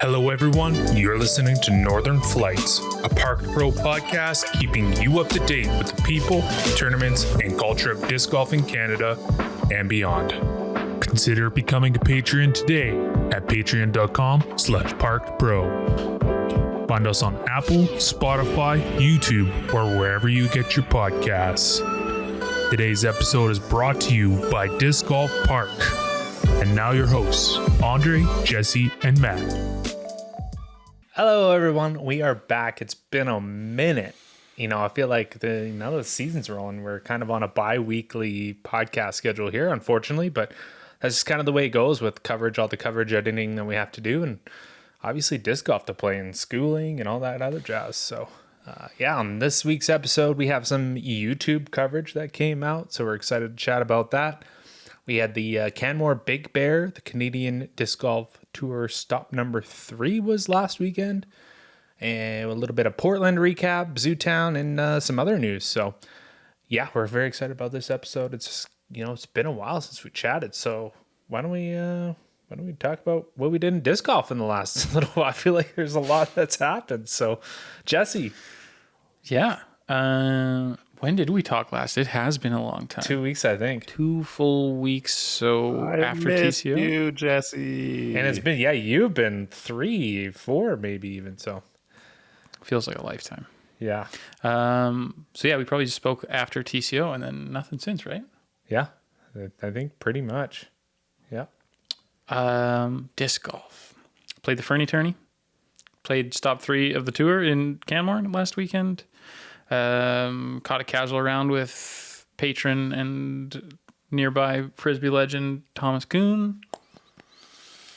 Hello, everyone. You're listening to Northern Flights, a Park Pro podcast keeping you up to date with the people, tournaments, and culture of disc golf in Canada and beyond. Consider becoming a Patreon today at patreon.com/parkpro. Find us on Apple, Spotify, YouTube, or wherever you get your podcasts. Today's episode is brought to you by DiscGolfPark. And now your hosts, Andre, Jesse, and Matt. Hello, everyone. We are back. It's been a minute. I feel like now the season's rolling, we're kind of on a bi-weekly podcast schedule here, unfortunately, but that's just kind of the way it goes with coverage, all the coverage editing that we have to do, and obviously disc golf to play and schooling and all that other jazz. So, on this week's episode, we have some YouTube coverage that came out, so we're excited to chat about that. We had the Canmore Big Bear, the Canadian Disc Golf Tour stop number 3 was last weekend. And a little bit of Portland recap, Zootown, and some other news. So, yeah, we're very excited about this episode. It's it's been a while since we chatted. So why don't we talk about what we did in disc golf in the last little while? I feel like there's a lot that's happened. So, Jesse. Yeah. When did we talk last? It has been a long time. 2 weeks, I think. 2 full weeks. So after TCO, you, Jesse, and it's been you've been 3, 4, maybe even. So feels like a lifetime. Yeah. We probably just spoke after TCO and then nothing since, right? Yeah, I think pretty much. Yeah. Disc golf. Played the Fernie tourney. Played stop 3 of the tour in Canmore last weekend. Caught a casual round with patron and nearby Frisbee legend Thomas Kuhn,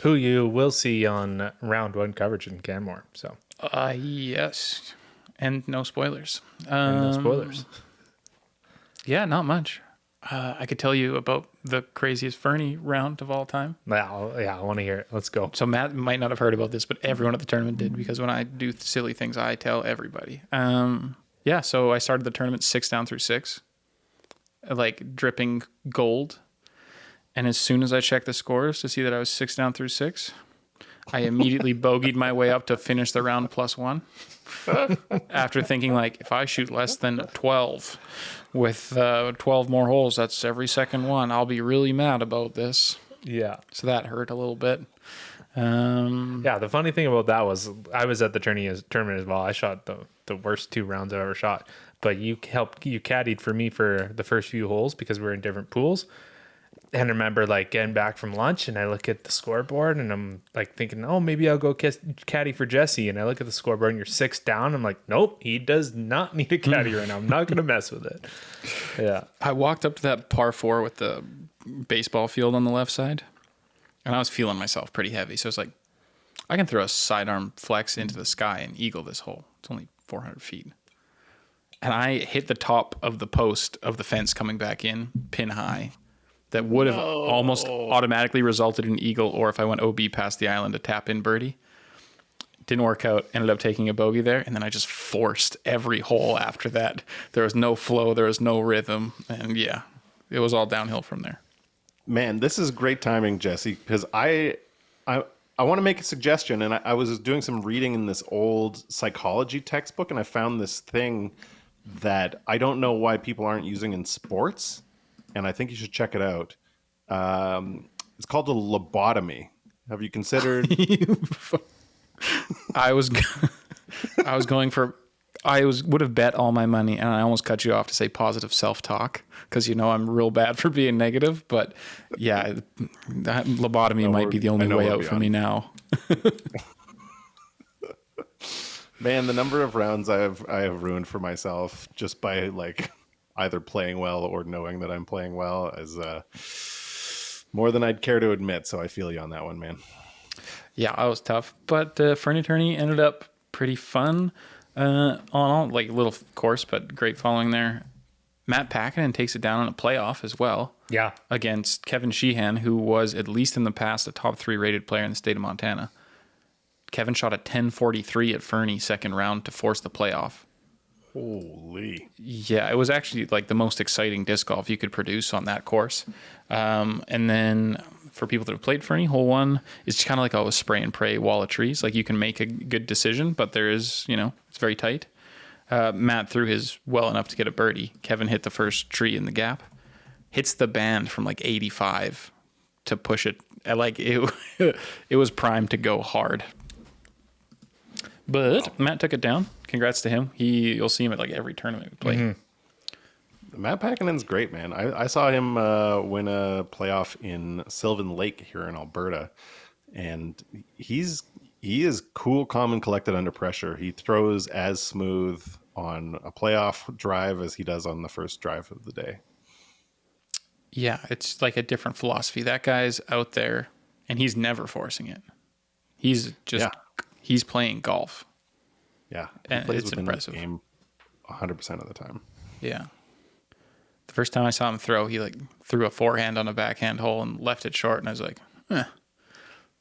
who you will see on round 1 coverage in Canmore. So, yes, and no spoilers. Yeah, not much. I could tell you about the craziest Fernie round of all time. Yeah, I want to hear it. Let's go. So Matt might not have heard about this, but everyone at the tournament did, because when I do silly things, I tell everybody. So I started the tournament 6 down through 6, like dripping gold. And as soon as I checked the scores to see that I was 6 down through 6, I immediately bogeyed my way up to finish the round +1. After thinking, if I shoot less than 12 with 12 more holes, that's every second one, I'll be really mad about this. Yeah. So that hurt a little bit. The funny thing about that was I was at the tournament as well. I shot the worst 2 rounds I've ever shot, but you caddied for me for the first few holes because we were in different pools. And I remember getting back from lunch and I look at the scoreboard and I'm thinking, oh, maybe I'll go caddy for Jesse. And I look at the scoreboard and you're 6 down. I'm like, nope, he does not need a caddy right now. I'm not going to mess with it. Yeah. I walked up to that par 4 with the baseball field on the left side. And I was feeling myself pretty heavy. So it's I can throw a sidearm flex into the sky and eagle this hole. It's only 400 feet. And I hit the top of the post of the fence coming back in, pin high. That would have almost automatically resulted in eagle, or if I went OB past the island, a tap in birdie. Didn't work out. Ended up taking a bogey there. And then I just forced every hole after that. There was no flow. There was no rhythm. And yeah, it was all downhill from there. Man, this is great timing, Jesse, because I want to make a suggestion, and I was doing some reading in this old psychology textbook, and I found this thing that I don't know why people aren't using in sports, and I think you should check it out. It's called a lobotomy. Have you considered? I would have bet all my money, and I almost cut you off to say positive self-talk, because I'm real bad for being negative. But yeah, that lobotomy might be the only way out for me now. Man, the number of rounds I have ruined for myself just by either playing well or knowing that I'm playing well is more than I'd care to admit. So I feel you on that one, man. Yeah, I was tough, but Fernie tourney ended up pretty fun. On all, little course, but great following there. Matt Packinen takes it down in a playoff as well. Yeah. Against Kevin Sheehan, who was, at least in the past, a top 3 rated player in the state of Montana. Kevin shot a 10.43 at Fernie second round to force the playoff. Holy. Yeah, it was actually the most exciting disc golf you could produce on that course. And then for people that have played Fernie, hole 1 is kind of like a spray and pray wall of trees. Like you can make a good decision, but there is, it's very tight. Matt threw his well enough to get a birdie. Kevin hit the first tree in the gap, hits the band from like 85 to push it. Like it was primed to go hard. But Matt took it down. Congrats to him. You'll see him at like every tournament we play. Mm-hmm. Matt Packinen's great, man. I saw him win a playoff in Sylvan Lake here in Alberta, and he is cool, calm, and collected under pressure. He throws as smooth on a playoff drive as he does on the first drive of the day. Yeah, it's like a different philosophy. That guy's out there, and he's never forcing it. He's playing golf. Yeah, and it's impressive. The game 100% of the time. Yeah. The first time I saw him throw, he like threw a forehand on a backhand hole and left it short, and I was like,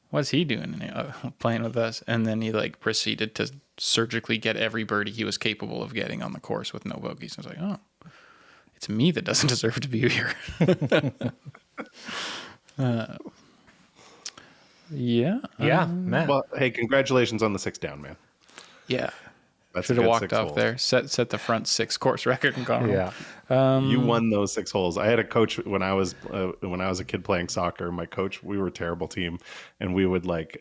what's he doing playing with us? And then he like proceeded to surgically get every birdie he was capable of getting on the course with no bogeys. I was like, oh, it's me that doesn't deserve to be here. Yeah, Matt. Well, hey, congratulations on the 6 down, man. Yeah. That's Should a have good walked 6 off holes. there. Set the front 6 course record in Conroe. Yeah. You won those 6 holes. I had a coach when I was a kid playing soccer. My coach, we were a terrible team, and we would we'd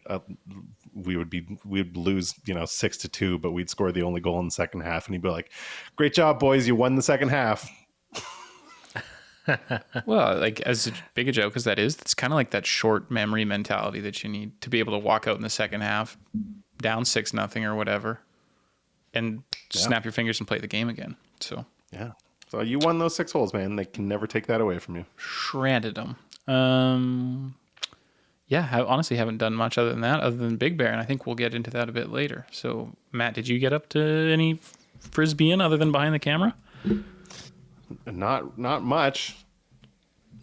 lose 6-2, but we'd score the only goal in the second half, and he'd be like, "Great job, boys! You won the second half." Well, like as big a joke as that is, it's kind of like that short memory mentality that you need to be able to walk out in the second half, down 6-0 or whatever, and snap your fingers and play the game again. So yeah. So you won those 6 holes, man. They can never take that away from you. shredded them. Yeah, I honestly haven't done much other than that, other than Big Bear, and I think we'll get into that a bit later. So, Matt, did you get up to any frisbeeing other than behind the camera? Not much.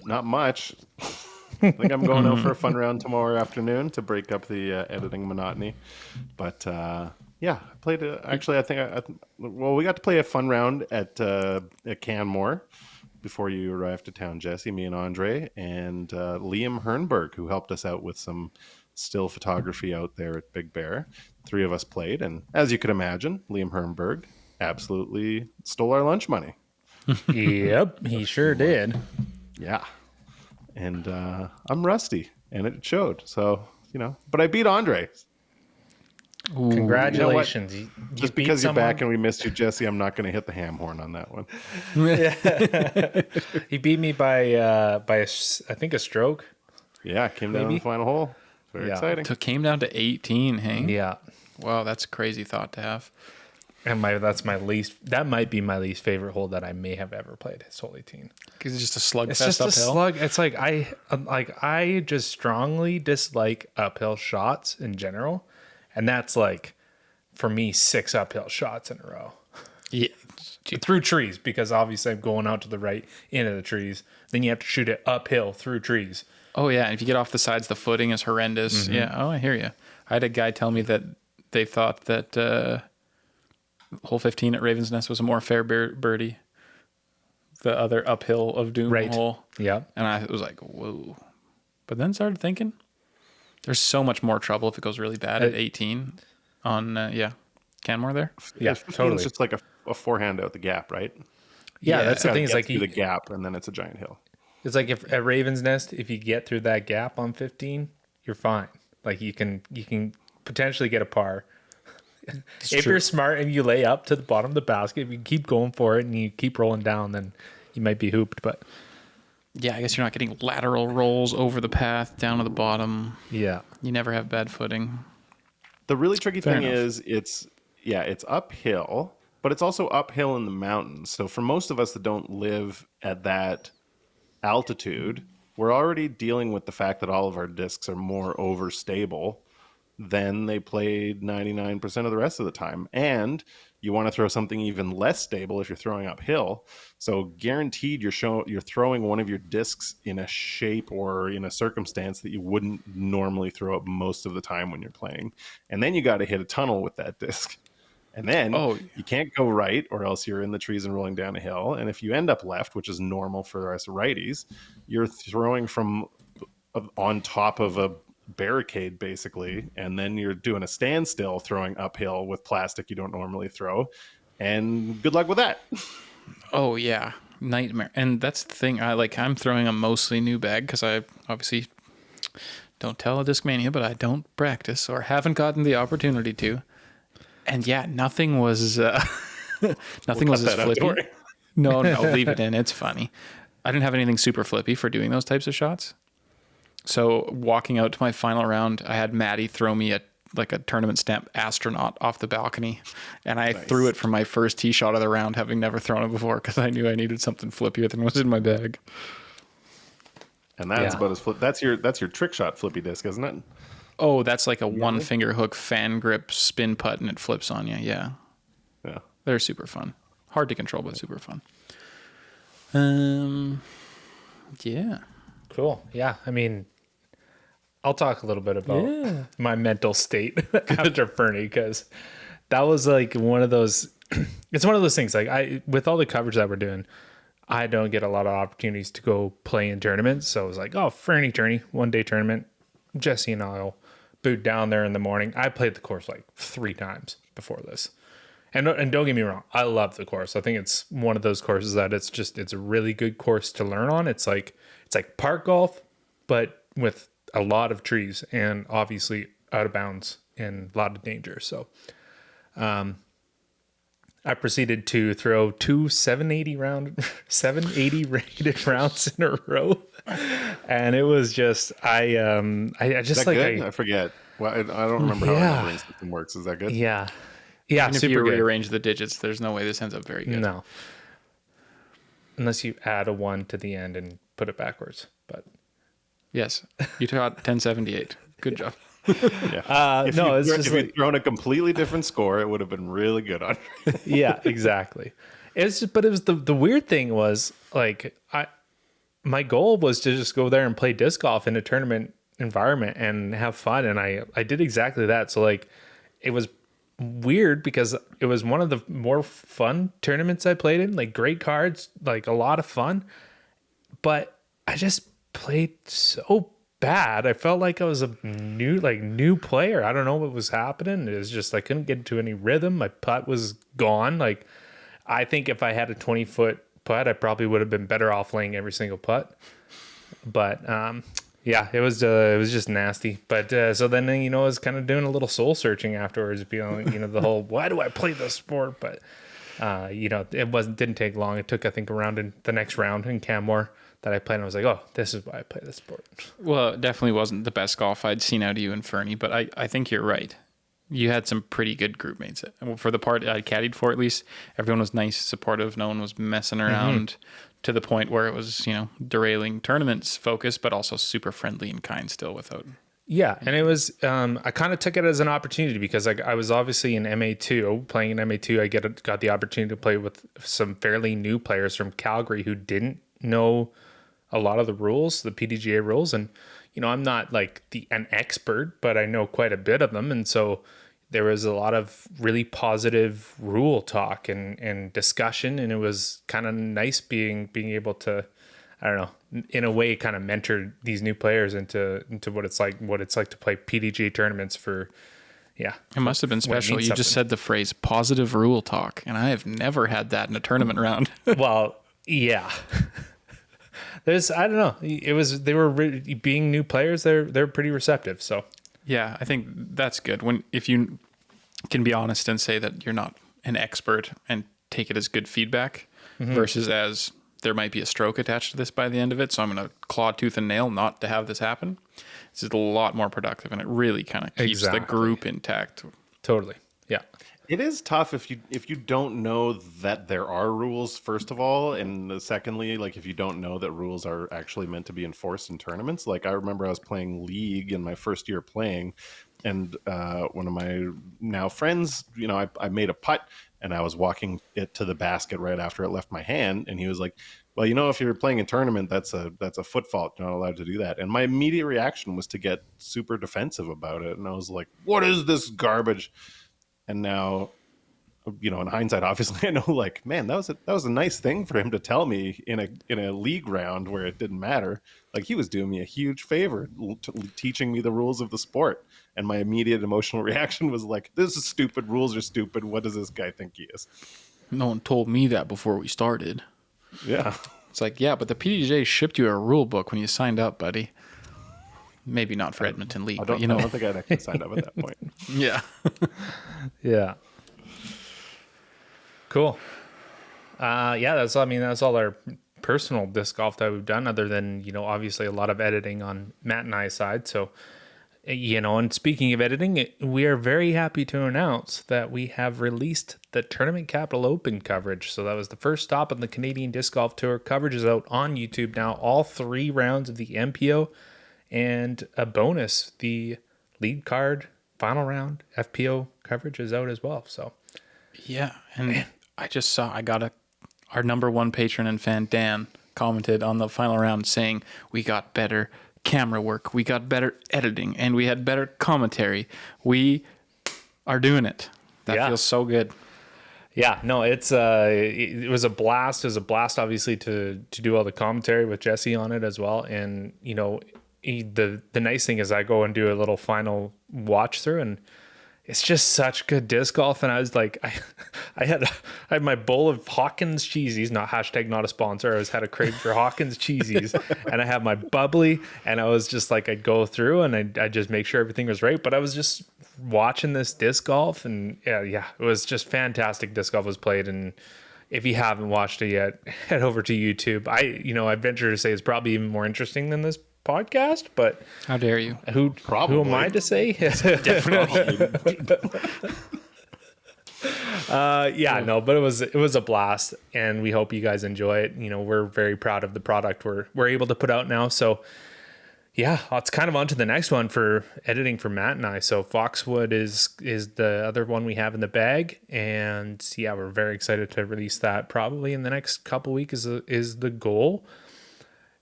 Not much. I think I'm going out for a fun round tomorrow afternoon to break up the editing monotony. But yeah, I played. Actually, we got to play a fun round at Canmore before you arrived to town, Jesse. Me and Andre and Liam Hernberg, who helped us out with some still photography out there at Big Bear. 3 of us played, and as you could imagine, Liam Hernberg absolutely stole our lunch money. Yep, he sure did. Yeah. And I'm rusty, and it showed. So, but I beat Andre. Ooh, congratulations. You know you Just beat because someone. you're back and we missed you, Jesse, I'm not going to hit the ham horn on that one. He beat me by I think a stroke. Yeah, came down in the final hole. Very exciting. Came down to 18, hey? Yeah. Wow, that's a crazy thought to have. And that might be my least favorite hole that I may have ever played. It's hole 18. Because it's just a slugfest It's just uphill. a slug. It's like I just strongly dislike uphill shots in general, and that's like for me 6 uphill shots in a row. Yeah. Through trees, because obviously I'm going out to the right into the trees. Then you have to shoot it uphill through trees. Oh, yeah. And if you get off the sides, the footing is horrendous. Mm-hmm. Yeah. Oh, I hear you. I had a guy tell me that they thought that hole 15 at Raven's Nest was a more fair birdie. The other uphill of doom hole. Yeah. And I was like, whoa. But then started thinking, there's so much more trouble if it goes really bad at 18 on, Canmore there. Yeah, totally. It's just like a forehand out the gap, right? Yeah, that's the thing. Is like through the gap, and then it's a giant hill. It's like if at Raven's Nest, if you get through that gap on 15, you're fine. Like you can potentially get a par. If you're smart and you lay up to the bottom of the basket, if you keep going for it and you keep rolling down, then you might be hooped. But yeah, I guess you're not getting lateral rolls over the path down to the bottom. yeah, You never have bad footing. The really tricky thing enough. is it's uphill, but it's also uphill in the mountains. So for most of us that don't live at that altitude, we're already dealing with the fact that all of our discs are more overstable than they played 99% of the rest of the time. And you want to throw something even less stable if you're throwing uphill. So guaranteed you're throwing one of your discs in a shape or in a circumstance that you wouldn't normally throw up most of the time when you're playing. And then you got to hit a tunnel with that disc. And then you can't go right, or else you're in the trees and rolling down a hill. And if you end up left, which is normal for us righties, you're throwing from on top of a barricade basically, and then you're doing a standstill throwing uphill with plastic you don't normally throw, and good luck with that. Oh yeah, nightmare. And that's the thing. I'm throwing a mostly new bag because I obviously don't tell a Discmania, but I don't practice or haven't gotten the opportunity to. And yeah, nothing was nothing was as flippy. No, leave it in. It's funny. I didn't have anything super flippy for doing those types of shots. So walking out to my final round, I had Maddie throw me a tournament stamp astronaut off the balcony, and I threw it for my first tee shot of the round, having never thrown it before because I knew I needed something flippier than was in my bag. And that's about as flip. That's your trick shot flippy disc, isn't it? Oh, that's like a one finger hook fan grip spin putt, and it flips on you. Yeah, they're super fun. Hard to control, but super fun. Yeah. Cool. Yeah. I mean, I'll talk a little bit about my mental state after Fernie, because that was like one of those, it's one of those things, like with all the coverage that we're doing, I don't get a lot of opportunities to go play in tournaments. So it was like, oh, Fernie tourney, 1 day tournament. Jesse and I'll boot down there in the morning. I played the course like 3 times before this. And don't get me wrong, I love the course. I think it's one of those courses that it's a really good course to learn on. It's like park golf, but with a lot of trees and obviously out of bounds and a lot of danger. So I proceeded to throw 2 780 rated rounds in a row. And it was just I just like good? I forget. Well, I don't remember how the numbering system works. Is that good? Yeah. Yeah, Even if you rearrange the digits, there's no way this ends up very good. No. Unless you add a 1 to the end and put it backwards. But yes, you taught 1078. Good job. If you'd thrown a completely different score, it would have been really good on. Yeah, exactly. But it was the weird thing was like my goal was to just go there and play disc golf in a tournament environment and have fun, and I did exactly that. So like it was weird because it was one of the more fun tournaments I played in, like great cards, like a lot of fun, but I just played so bad. I felt like I was a new player. I don't know what was happening. It was just I couldn't get into any rhythm. My putt was gone. Like I think if I had a 20-foot putt, I probably would have been better off laying every single putt. But yeah, it was just nasty. But so then, I was kind of doing a little soul searching afterwards, the whole, why do I play this sport? But, it didn't take long. It took, I think, the next round in Canmore that I played. And I was like, oh, this is why I play this sport. Well, it definitely wasn't the best golf I'd seen out of you and Fernie, but I think you're right. You had some pretty good group mates. For the part I caddied for, at least, everyone was nice, supportive. No one was messing around. To the point where it was, derailing tournaments focus, but also super friendly and kind still without. Yeah. And it was, I kind of took it as an opportunity because I was obviously in MA2, playing in MA2. I got the opportunity to play with some fairly new players from Calgary who didn't know a lot of the rules, the PDGA rules. And, I'm not like an expert, but I know quite a bit of them. And so there was a lot of really positive rule talk and discussion, and it was kind of nice being able to, I don't know, in a way, kind of mentor these new players into what it's like to play PDGA tournaments for. Yeah, it must have been special. You just said the phrase "positive rule talk," and I have never had that in a tournament round. Well, yeah. I don't know. They were being new players. They're pretty receptive. So. Yeah, I think that's good. If you can be honest and say that you're not an expert and take it as good feedback versus as there might be a stroke attached to this by the end of it. So I'm going to claw tooth and nail not to have this happen. This is a lot more productive, and it really kind of keeps the group intact. Totally. Yeah. It is tough if you don't know that there are rules, first of all, and secondly, like if you don't know that rules are actually meant to be enforced in tournaments. Like I remember I was playing League in my first year playing, and one of my now friends, I made a putt and I was walking it to the basket right after it left my hand, and he was like, well, if you're playing a tournament, that's a foot fault. You're not allowed to do that. And my immediate reaction was to get super defensive about it, and I was like, what is this garbage? And now you know, in hindsight, obviously I know, like, man, that was a nice thing for him to tell me in a league round where it didn't matter. Like, he was doing me a huge favor, teaching me the rules of the sport. And my immediate emotional reaction was like, this is stupid. Rules are stupid. What does this guy think he is? No one told me that before we started. Yeah. It's like, yeah, but the PDJ shipped you a rule book when you signed up, buddy. Maybe not for Edmonton League, but you know. I don't think I'd actually signed up at that point. Yeah. Yeah. Cool. Yeah, that's all our personal disc golf that we've done, other than, you know, obviously a lot of editing on Matt and I's side. So, you know, and speaking of editing, we are very happy to announce that we have released the Tournament Capital Open coverage. So that was the first stop on the Canadian Disc Golf Tour. Coverage is out on YouTube now, all 3 rounds of the MPO, and a bonus, the lead card final round FPO coverage is out as well. So Yeah, and I just saw, our number 1 patron and fan, Dan, commented on the final round saying, we got better camera work, we got better editing, and we had better commentary. We are doing it. That feels so good. yeah, no, it was a blast. It was a blast, obviously, to do all the commentary with Jesse on it as well. And, you know, the nice thing is I go and do a little final watch through, and it's just such good disc golf. And I was like, I had my bowl of Hawkins cheesies, not a sponsor. I had a crate for Hawkins cheesies, and I have my bubbly, and I was just like, I'd go through and I'd just make sure everything was right. But I was just watching this disc golf, and yeah, it was just fantastic. Disc golf was played. And if you haven't watched it yet, head over to YouTube. I venture to say it's probably even more interesting than this podcast, but How dare you? who am I to say? But it was a blast, and we hope you guys enjoy it. You know, we're very proud of the product we're able to put out now. So yeah, it's kind of on to the next one for editing for Matt and I. So Foxwood is the other one we have in the bag, and yeah, we're very excited to release that probably in the next couple weeks is the goal.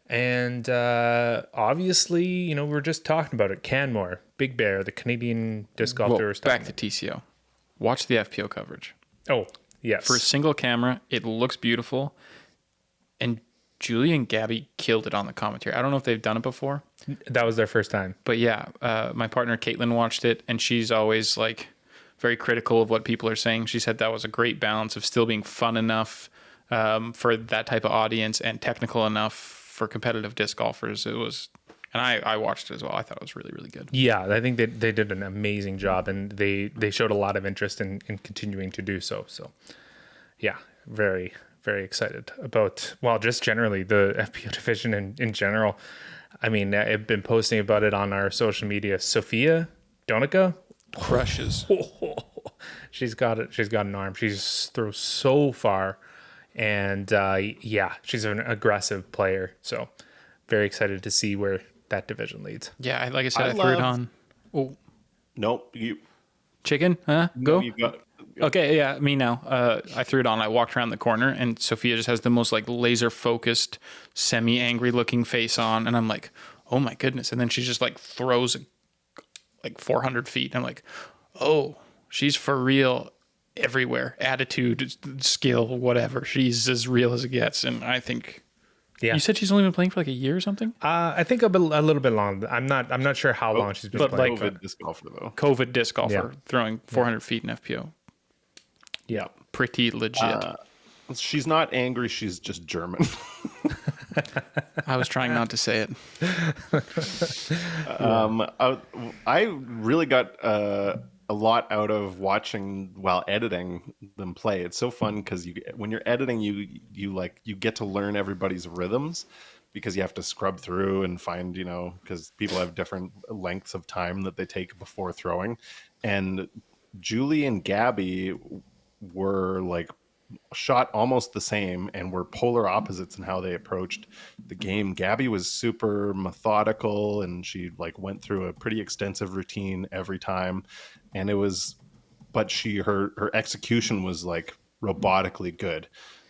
And obviously, you know, we're just talking about it. Canmore, Big Bear, the Canadian Disc Golf Tour. Back to TCO. Watch the FPO coverage. Oh, yes. For a single camera, it looks beautiful. And Julie and Gabby killed it on the commentary. I don't know if they've done it before. That was their first time. But yeah, my partner Caitlin watched it, and she's always like very critical of what people are saying. She said that was a great balance of still being fun enough for that type of audience and technical enough for competitive disc golfers. It was, and I watched it as well. I thought it was really, really good. Yeah, I think they did an amazing job, and they showed a lot of interest in continuing to do so. So yeah, very, very excited about, well, just generally the FPO division in general. I mean, I've been posting about it on our social media. Sophia Donica Crushes. she's got it. She's got an arm. She throws so far. And she's an aggressive player. So very excited to see where that division leads. Yeah, like I said, I threw it on. Oh, Nope. chicken? Huh? Go. You got, Okay, yeah, me now. I threw it on. I walked around the corner, and Sophia just has the most like laser focused, semi-angry looking face on, and I'm like, oh my goodness! And then she just like throws like 400 feet. And I'm like, oh, she's for real. Everywhere, attitude, skill, whatever. She's as real as it gets, and I think. Yeah. You said she's only been playing for like a year or something. I think a little bit long. I'm not sure how long she's been but playing. COVID disc golfer though. COVID disc golfer throwing 400 feet in FPO. Yeah, Pretty legit. She's not angry. She's just German. I was trying not to say it. I really got a lot out of watching while editing them play. It's so fun because when you're editing, you get to learn everybody's rhythms, because you have to scrub through and find, you know, because people have different lengths of time that they take before throwing. And Julie and Gabby were like shot almost the same and were polar opposites in how they approached the game. Gabby was super methodical, and she like went through a pretty extensive routine every time, and her execution was like robotically good.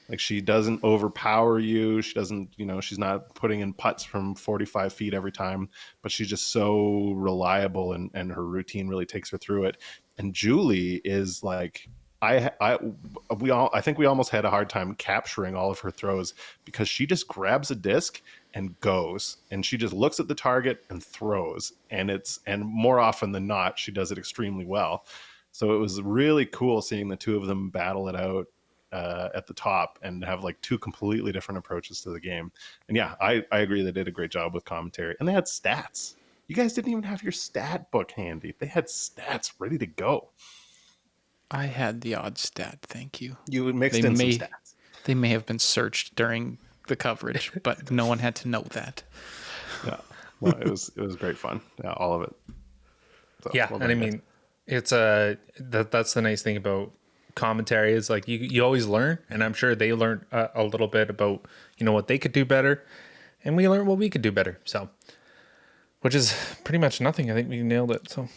Like, she doesn't overpower you. She doesn't, you know, she's not putting in putts from 45 feet every time, but she's just so reliable, and her routine really takes her through it. And Julie is like, I think we almost had a hard time capturing all of her throws because she just grabs a disc and goes, and she just looks at the target and throws, and more often than not she does it extremely well. So it was really cool seeing the two of them battle it out at the top and have like two completely different approaches to the game. And yeah, I agree, they did a great job with commentary, and they had stats. You guys didn't even have your stat book handy. They had stats ready to go. I had the odd stat, thank you. You mixed in some stats. They may have been searched during the coverage, but no one had to know that. Yeah, well, it was great fun. Yeah, all of it. So, Yeah, well and I done, mean, it's that's the nice thing about commentary is like you always learn, and I'm sure they learned a little bit about what they could do better, and we learned what we could do better. So, which is pretty much nothing. I think we nailed it. So,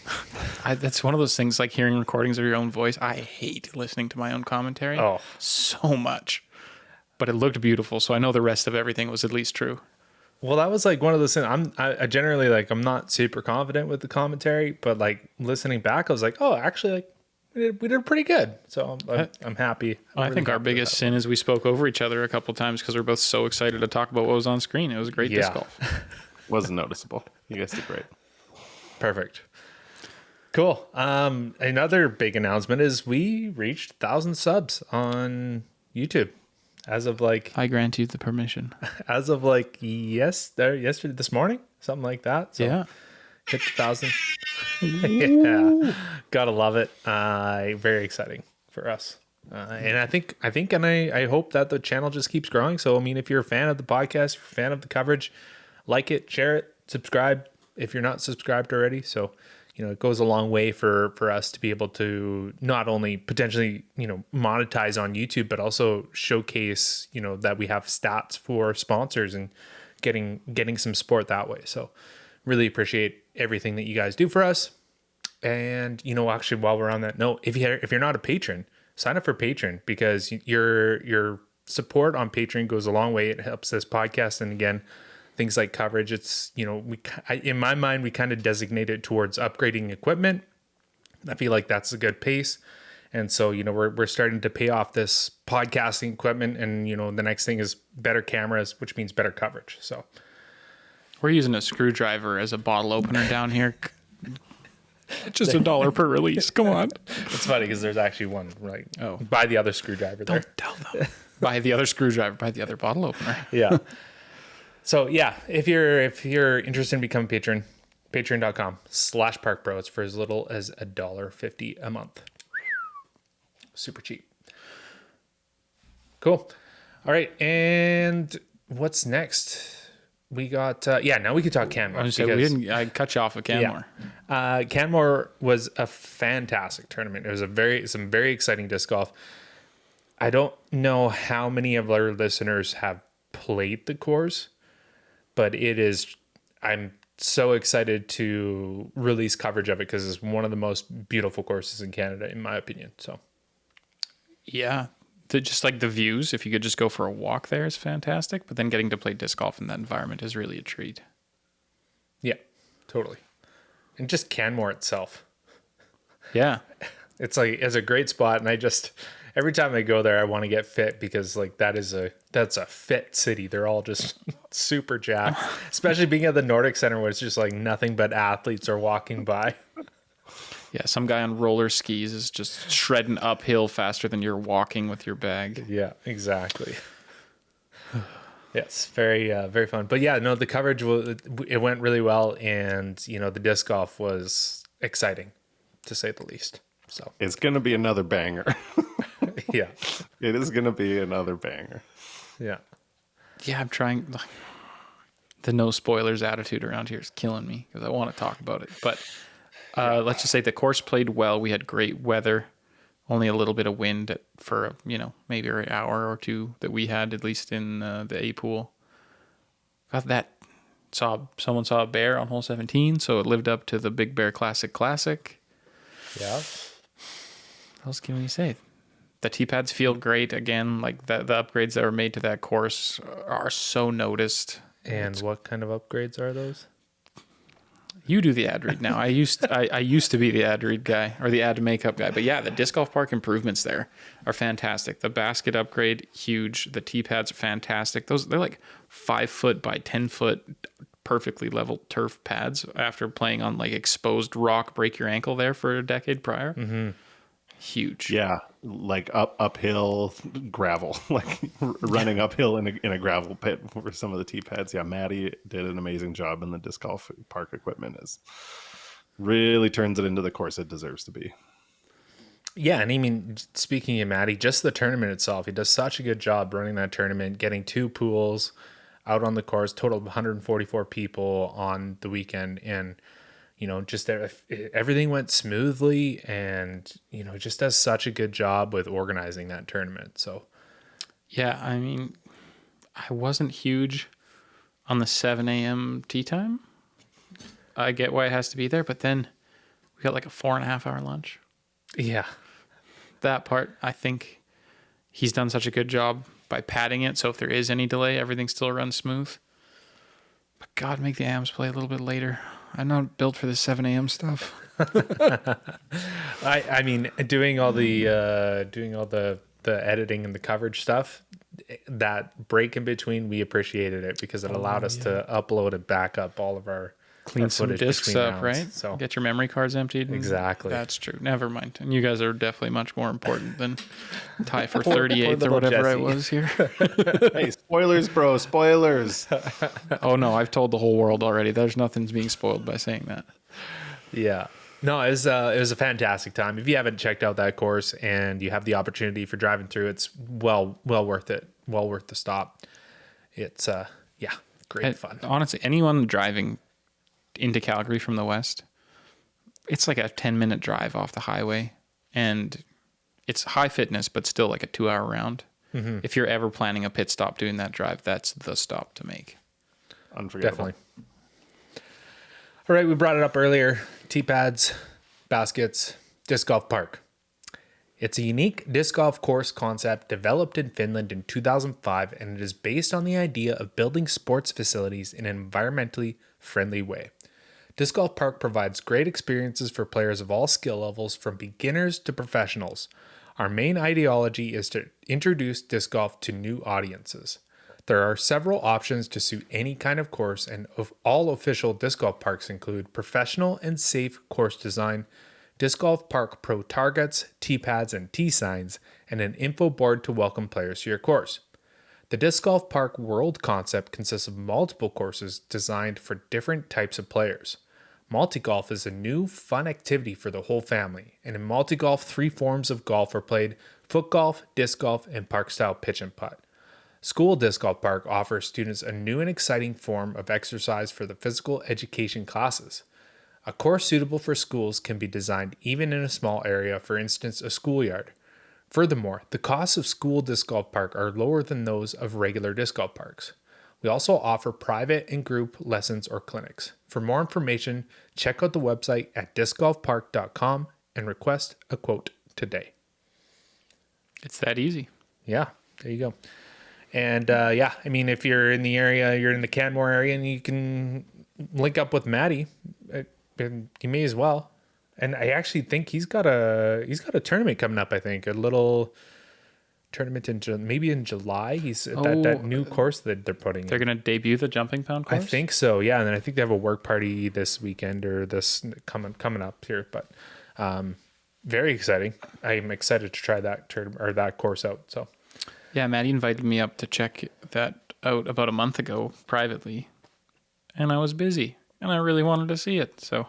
that's one of those things, like hearing recordings of your own voice. I hate listening to my own commentary so much, but it looked beautiful, so I know the rest of everything was at least true. Well, that was like one of those things. I generally like I'm not super confident with the commentary, but like listening back, I was like, oh, actually, like we did pretty good. So I'm happy. I think our biggest sin is we spoke over each other a couple of times because we're both so excited to talk about what was on screen. It was a great disc golf. Wasn't noticeable. You guys did great. Perfect. Cool. Another big announcement is we reached 1,000 subs on YouTube. As of like, I grant you the permission. As of like yesterday, this morning, something like that. So yeah, hit 1,000. Yeah, gotta love it. Very exciting for us. And I hope that the channel just keeps growing. So I mean, if you're a fan of the podcast, if you're a fan of the coverage, like it, share it, subscribe if you're not subscribed already. So it goes a long way for us to be able to not only potentially, monetize on YouTube, but also showcase, that we have stats for sponsors and getting some support that way. So really appreciate everything that you guys do for us. And, actually, while we're on that note, if you're not a patron, sign up for Patreon, because your support on Patreon goes a long way. It helps this podcast. And again, things like coverage, it's, in my mind, we kind of designate it towards upgrading equipment. I feel like that's a good pace. And so, we're starting to pay off this podcasting equipment, and, the next thing is better cameras, which means better coverage. So we're using a screwdriver as a bottle opener down here. Just $1 per release. Come on. It's funny because there's actually one, right? Oh, buy the other screwdriver there. Don't tell them. Buy the other screwdriver, buy the other bottle opener. Yeah. So yeah, if you're interested in becoming a patron, patreon.com/parkbro. It's for as little as $1.50 a month. Super cheap. Cool. All right, and what's next? We got now we could talk Canmore. I cut you off of Canmore. Yeah. Canmore was a fantastic tournament. It was some very exciting disc golf. I don't know how many of our listeners have played the course, but I'm so excited to release coverage of it because it's one of the most beautiful courses in Canada, in my opinion. So, yeah, just like the views, if you could just go for a walk there is fantastic, but then getting to play disc golf in that environment is really a treat. Yeah, totally. And just Canmore itself. Yeah. It's a great spot, and every time I go there, I want to get fit because that's a fit city. They're all just super jacked, especially being at the Nordic Center where it's just like nothing but athletes are walking by. Yeah, some guy on roller skis is just shredding uphill faster than you're walking with your bag. Yeah, exactly. Yes, very very fun. But yeah, no, the coverage it went really well, and the disc golf was exciting, to say the least. So it's gonna be another banger. Yeah, it is gonna be another banger. Yeah, I'm trying. The no spoilers attitude around here is killing me because I want to talk about it. But let's just say the course played well. We had great weather, only a little bit of wind for maybe an hour or two that we had, at least in the A pool. Got that. Someone saw a bear on hole 17, so it lived up to the Big Bear Classic. Yeah. What else can we say? The tee pads feel great again. Like the upgrades that were made to that course are so noticed. And what kind of upgrades are those? You do the ad read now. I used to be the ad read guy or the ad makeup guy. But yeah, the disc golf park improvements there are fantastic. The basket upgrade, huge. The tee pads are fantastic. They're like 5 foot by 10 foot, perfectly level turf pads after playing on like exposed rock, break your ankle there for a decade prior. Mm-hmm. Huge. Yeah, like uphill gravel, like running uphill in a gravel pit for some of the tee pads. Yeah, Maddie did an amazing job, and the disc golf park equipment really turns it into the course it deserves to be. Yeah, and I mean, speaking of Maddie, just the tournament itself, he does such a good job running that tournament, getting 2 pools out on the course, total of 144 people on the weekend, and just everything went smoothly, and just does such a good job with organizing that tournament. So yeah, I mean, I wasn't huge on the 7 a.m. tee time. I get why it has to be there, but then we got like a 4.5 hour lunch. yeah, That part, I think he's done such a good job by padding it, so if there is any delay, everything still runs smooth. But God, make the AMs play a little bit later. I'm not built for this 7 a.m. stuff. I mean, doing all the editing and the coverage stuff, that break in between, we appreciated it because it allowed us to upload and back up all of our Clean some footage discs between up, rounds. right? So Get your memory cards emptied. Exactly. That's true. Never mind. And you guys are definitely much more important than tie for 38th or little whatever I Jesse. was here. Hey, spoilers, bro, spoilers. Oh no, I've told the whole world already. There's nothing's being spoiled by saying that. yeah. No, it was a fantastic time. If you haven't checked out that course and you have the opportunity for driving through, it's well worth it. Well worth the stop. It's great fun. Honestly, anyone driving into Calgary from the west, it's like a 10-minute drive off the highway, and it's high fitness, but still like a 2-hour round. Mm-hmm. If you're ever planning a pit stop doing that drive, that's the stop to make. Unforgettable. Definitely. All right, we brought it up earlier. Tee pads, baskets, disc golf park. It's a unique disc golf course concept developed in Finland in 2005, and it is based on the idea of building sports facilities in an environmentally friendly way. Disc Golf Park provides great experiences for players of all skill levels, from beginners to professionals. Our main ideology is to introduce disc golf to new audiences. There are several options to suit any kind of course, and all official disc golf parks include professional and safe course design, Disc Golf Park Pro targets, tee pads and tee signs, and an info board to welcome players to your course. The Disc Golf Park World concept consists of multiple courses designed for different types of players. Multi-golf is a new, fun activity for the whole family, and in multi-golf, 3 forms of golf are played: foot golf, disc golf, and park-style pitch and putt. School Disc Golf Park offers students a new and exciting form of exercise for the physical education classes. A course suitable for schools can be designed even in a small area, for instance, a schoolyard. Furthermore, the costs of School Disc Golf Park are lower than those of regular disc golf parks. We also offer private and group lessons or clinics. For more information, check out the website at discgolfpark.com and request a quote today. It's that easy. Yeah, there you go. And I mean, if you're in the area, you're in the Canmore area, and you can link up with Maddie, you may as well. And I actually think he's got a tournament coming up. I think a little tournament maybe in July. He's that new course that they're putting. They're going to debut the jumping pound course? I think so. Yeah, and then I think they have a work party this weekend or this coming up here. But very exciting. I'm excited to try that that course out. So yeah, Maddie invited me up to check that out about a month ago privately, and I was busy, and I really wanted to see it. So,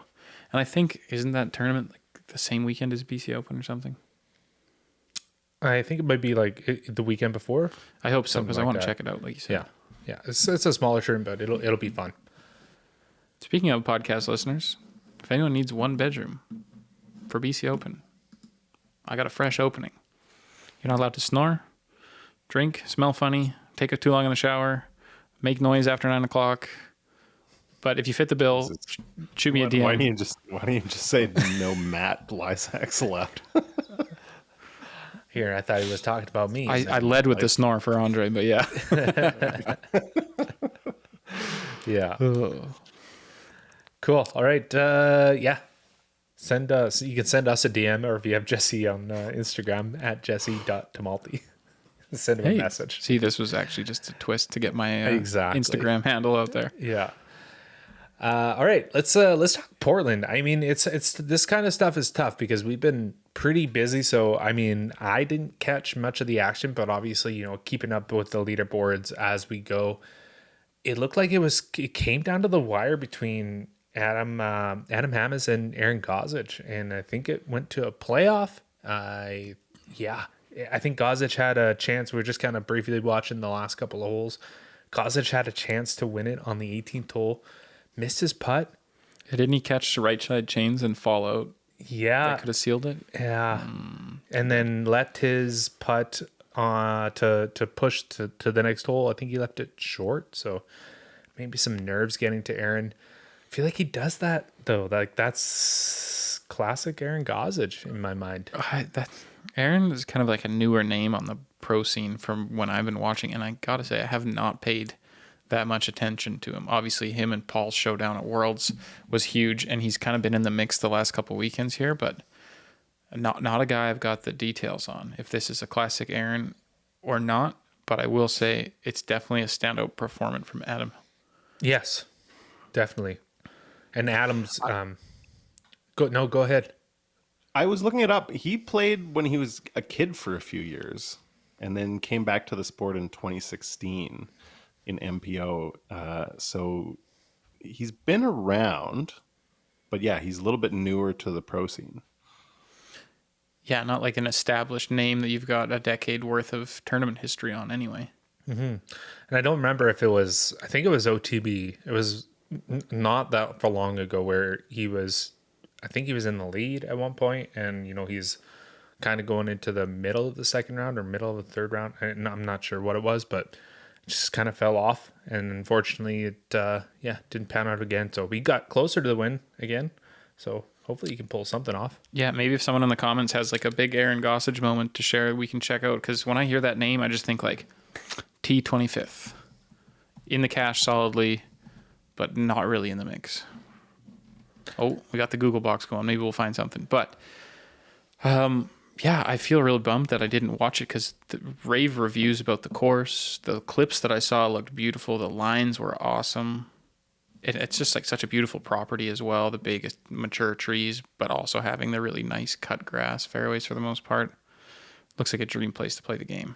and I think, isn't that tournament like the same weekend as BC Open or something? I think it might be like the weekend before. I hope so, because I want to that. check it out, like you said. Yeah. It's a smaller tournament, but it'll be fun. Speaking of podcast listeners, if anyone needs one bedroom for BC Open, I got a fresh opening. You're not allowed to snore, drink, smell funny, take too long in the shower, make noise after 9 o'clock. But if you fit the bill, shoot me a DM. Why don't you just say no Matt Blysacks allowed? Here, I thought he was talking about me. I led with the snore for Andre, but yeah. Yeah. Cool. All right. Yeah. Send us. You can send us a DM, or if you have Jesse on Instagram at jesse.tamalti. Send him a message. See, this was actually just a twist to get my Exactly. Instagram handle out there. Yeah. All right. Let's talk Portland. I mean, it's this kind of stuff is tough because we've been pretty busy. So I mean, I didn't catch much of the action, but obviously, keeping up with the leaderboards as we go. It looked like it came down to the wire between Adam Hammes and Aaron Gozic, and I think it went to a playoff. I think Gozic had a chance. We were just kind of briefly watching the last couple of holes. Gozic had a chance to win it on the 18th hole, missed his putt. Didn't he catch the right side chains and fall out? Yeah, That could have sealed it. Yeah, and then left his putt to push to the next hole. I think he left it short, so maybe some nerves getting to Aaron. I feel like he does that though. Like that's classic Aaron Gozic in my mind. Aaron is kind of like a newer name on the pro scene from when I've been watching, and I gotta say I have not paid that much attention to him. Obviously, him and Paul's showdown at Worlds was huge, and he's kind of been in the mix the last couple weekends here, but not a guy I've got the details on if this is a classic Aaron or not. But I will say it's definitely a standout performance from Adam. Yes, definitely. And Adam's go ahead. I was looking it up. He played when he was a kid for a few years and then came back to the sport in 2016 in MPO. So he's been around, but yeah, he's a little bit newer to the pro scene. Yeah, not like an established name that you've got a decade worth of tournament history on anyway. Mm-hmm. And I don't remember if it was, I think it was OTB. It was not that for long ago where I think he was in the lead at one point, and he's kind of going into the middle of the second round or middle of the third round. And I'm not sure what it was, but it just kind of fell off. And unfortunately, it didn't pan out again. So we got closer to the win again. So hopefully you can pull something off. Yeah, maybe if someone in the comments has like a big Aaron Gossage moment to share, we can check out. Because when I hear that name, I just think like T25th in the cash solidly, but not really in the mix. Oh, we got the Google box going. Maybe we'll find something. But I feel real bummed that I didn't watch it because the rave reviews about the course, the clips that I saw looked beautiful. The lines were awesome. It's just like such a beautiful property as well. The biggest mature trees, but also having the really nice cut grass fairways for the most part. Looks like a dream place to play the game.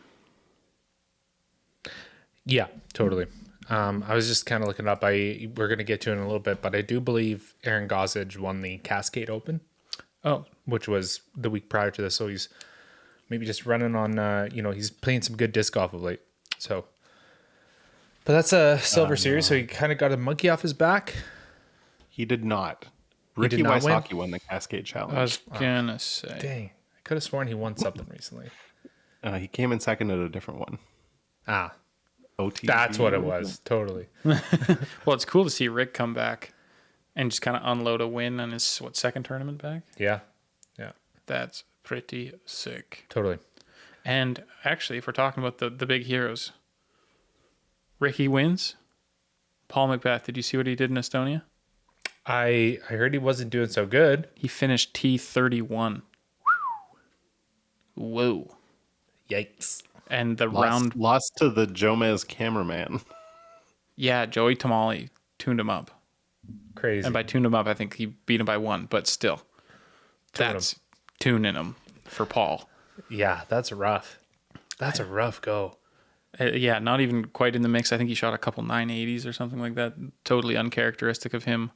Yeah, totally. I was just kind of looking up. We're going to get to it in a little bit, but I do believe Aaron Gossage won the Cascade Open. Oh, which was the week prior to this. So he's maybe just running on, he's playing some good disc golf of late. So, but that's a Silver Series. So he kind of got a monkey off his back. He did not. Ricky Wysocki won the Cascade Challenge. I was gonna say. Dang, I could have sworn he won something recently. He came in second at a different one. OT. That's what it was. Totally. Well, it's cool to see Rick come back and just kind of unload a win on his second tournament back. Yeah. That's pretty sick. Totally. And actually, if we're talking about the big heroes, Ricky wins. Paul Macbeth, did you see what he did in Estonia? I heard he wasn't doing so good. He finished T31. Whoa. Yikes. And the lost to the Jomez cameraman. Yeah, Joey Tamale tuned him up. Crazy. And by tuned him up, I think he beat him by one, but still. That's tuning him for Paul. Yeah, that's rough. That's a rough go. Yeah, not even quite in the mix. I think he shot a couple 980s or something like that. Totally uncharacteristic of him.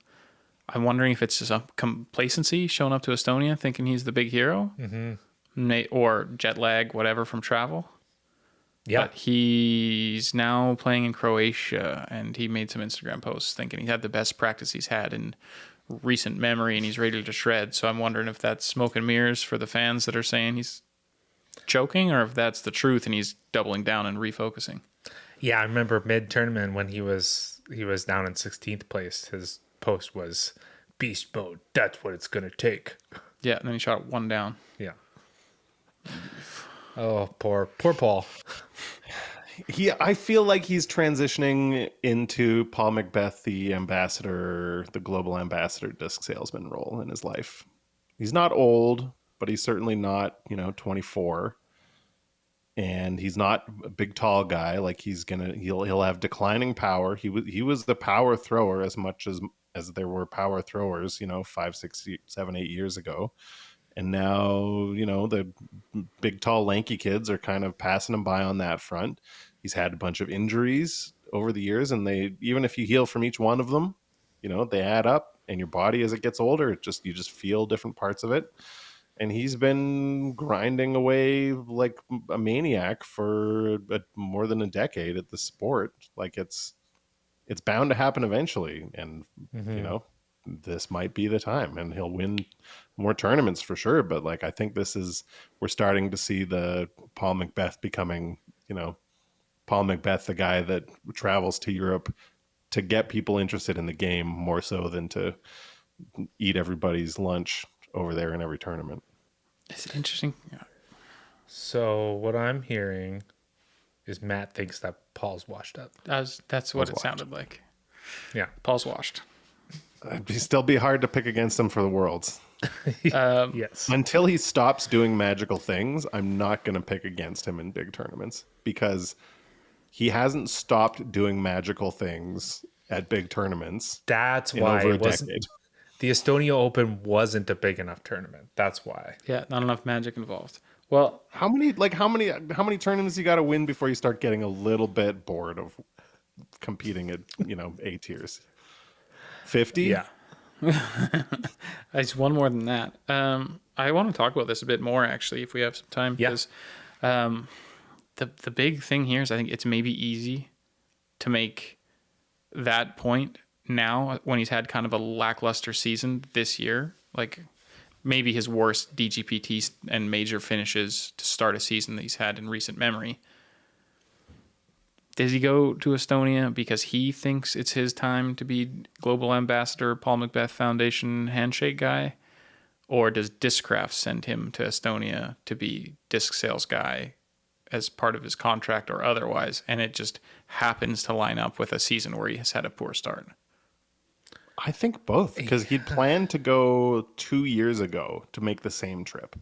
I'm wondering if it's just a complacency showing up to Estonia thinking he's the big hero. Mm-hmm. Or jet lag, whatever, from travel. Yeah. But he's now playing in Croatia, and he made some Instagram posts thinking he had the best practice he's had in recent memory, and he's ready to shred. So I'm wondering if that's smoke and mirrors for the fans that are saying he's choking, or if that's the truth and he's doubling down and refocusing. Yeah, I remember mid-tournament when he was down in 16th place, his post was beast mode. That's what it's going to take. Yeah, and then he shot one down. Yeah. Oh, poor Paul. I feel like he's transitioning into Paul Macbeth, the global ambassador disc salesman role in his life. He's not old, but he's certainly not, 24. And he's not a big tall guy. Like he'll have declining power. He was the power thrower as much as there were power throwers, 5, 6, 7, 8 years ago. And now, the big, tall, lanky kids are kind of passing him by on that front. He's had a bunch of injuries over the years, and even if you heal from each one of them, they add up. And your body, as it gets older, you just feel different parts of it. And he's been grinding away like a maniac for more than a decade at the sport. Like it's bound to happen eventually, and this might be the time, and he'll win more tournaments for sure. But like, I think we're starting to see the Paul Macbeth becoming, Paul Macbeth, the guy that travels to Europe to get people interested in the game more so than to eat everybody's lunch over there in every tournament. It's interesting. Yeah. So what I'm hearing is Matt thinks that Paul's washed up. That's what it sounded like. Yeah. Paul's washed. It'd still be hard to pick against him for the Worlds. Yes. Until he stops doing magical things, I'm not going to pick against him in big tournaments because he hasn't stopped doing magical things at big tournaments. That's in why over a it wasn't. decade. The Estonia Open wasn't a big enough tournament. That's why. Yeah, not enough magic involved. Well, How many tournaments you got to win before you start getting a little bit bored of competing at A tiers? 50? Yeah. it's one more than that. I want to talk about this a bit more actually, if we have some time. Yeah. Because the big thing here is I think it's maybe easy to make that point now when he's had kind of a lackluster season this year, like maybe his worst DGPT and major finishes to start a season that he's had in recent memory. Does he go to Estonia because he thinks it's his time to be global ambassador, Paul Macbeth Foundation handshake guy? Or does Discraft send him to Estonia to be disc sales guy as part of his contract or otherwise? And it just happens to line up with a season where he has had a poor start. I think both, because he'd planned to go 2 years ago to make the same trip,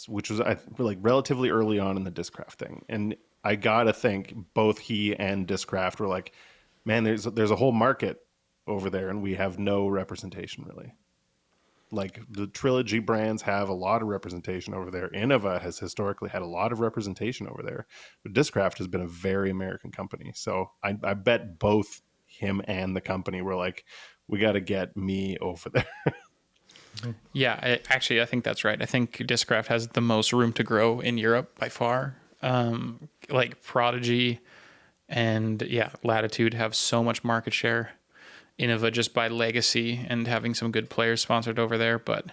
which was like relatively early on in the Discraft thing. And I gotta think both he and Discraft were like, man, there's a whole market over there, and we have no representation really. Like the Trilogy brands have a lot of representation over there. Innova has historically had a lot of representation over there, but Discraft has been a very American company. So I bet both him and the company were like, we got to get me over there. Yeah, I think that's right. I think Discraft has the most room to grow in Europe by far. Like Prodigy and Latitude have so much market share. Innova just by legacy and having some good players sponsored over there. But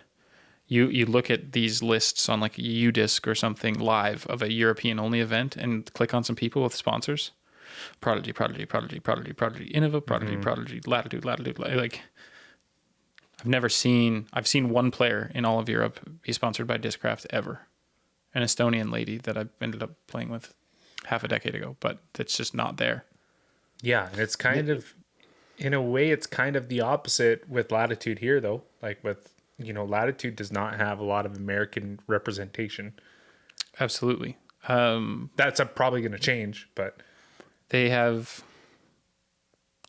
you look at these lists on like UDisc or something live of a European only event and click on some people with sponsors. Prodigy, Innova, Prodigy, Latitude. Like I've seen one player in all of Europe be sponsored by Discraft ever. An Estonian lady that I ended up playing with half a decade ago, but it's just not there. Yeah, and it's kind of, in a way, it's kind of the opposite with Latitude here, though. Like with, Latitude does not have a lot of American representation. Absolutely. That's probably going to change, but they have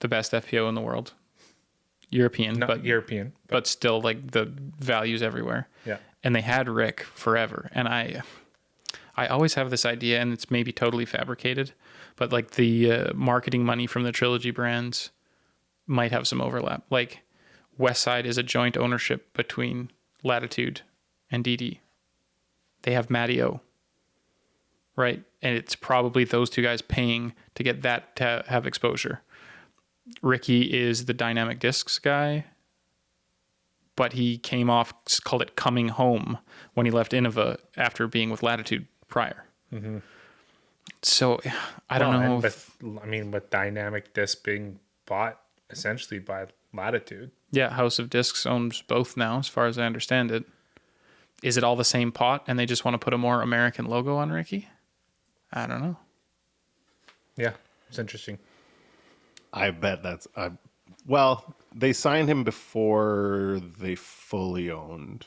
the best FPO in the world. European, but still like the values everywhere. Yeah. And they had Rick forever. And I always have this idea, and it's maybe totally fabricated, but like the marketing money from the Trilogy brands might have some overlap. Like Westside is a joint ownership between Latitude and DD. They have Matty O, right? And it's probably those two guys paying to get that to have exposure. Ricky is the dynamic discs guy, but he came off, called it coming home when he left Innova after being with Latitude prior. Mm-hmm. So I don't know. With dynamic disc being bought essentially by Latitude. Yeah, House of Discs owns both now, as far as I understand it. Is it all the same pot and they just want to put a more American logo on Ricky? I don't know. Yeah, it's interesting. I bet that's well, they signed him before they fully owned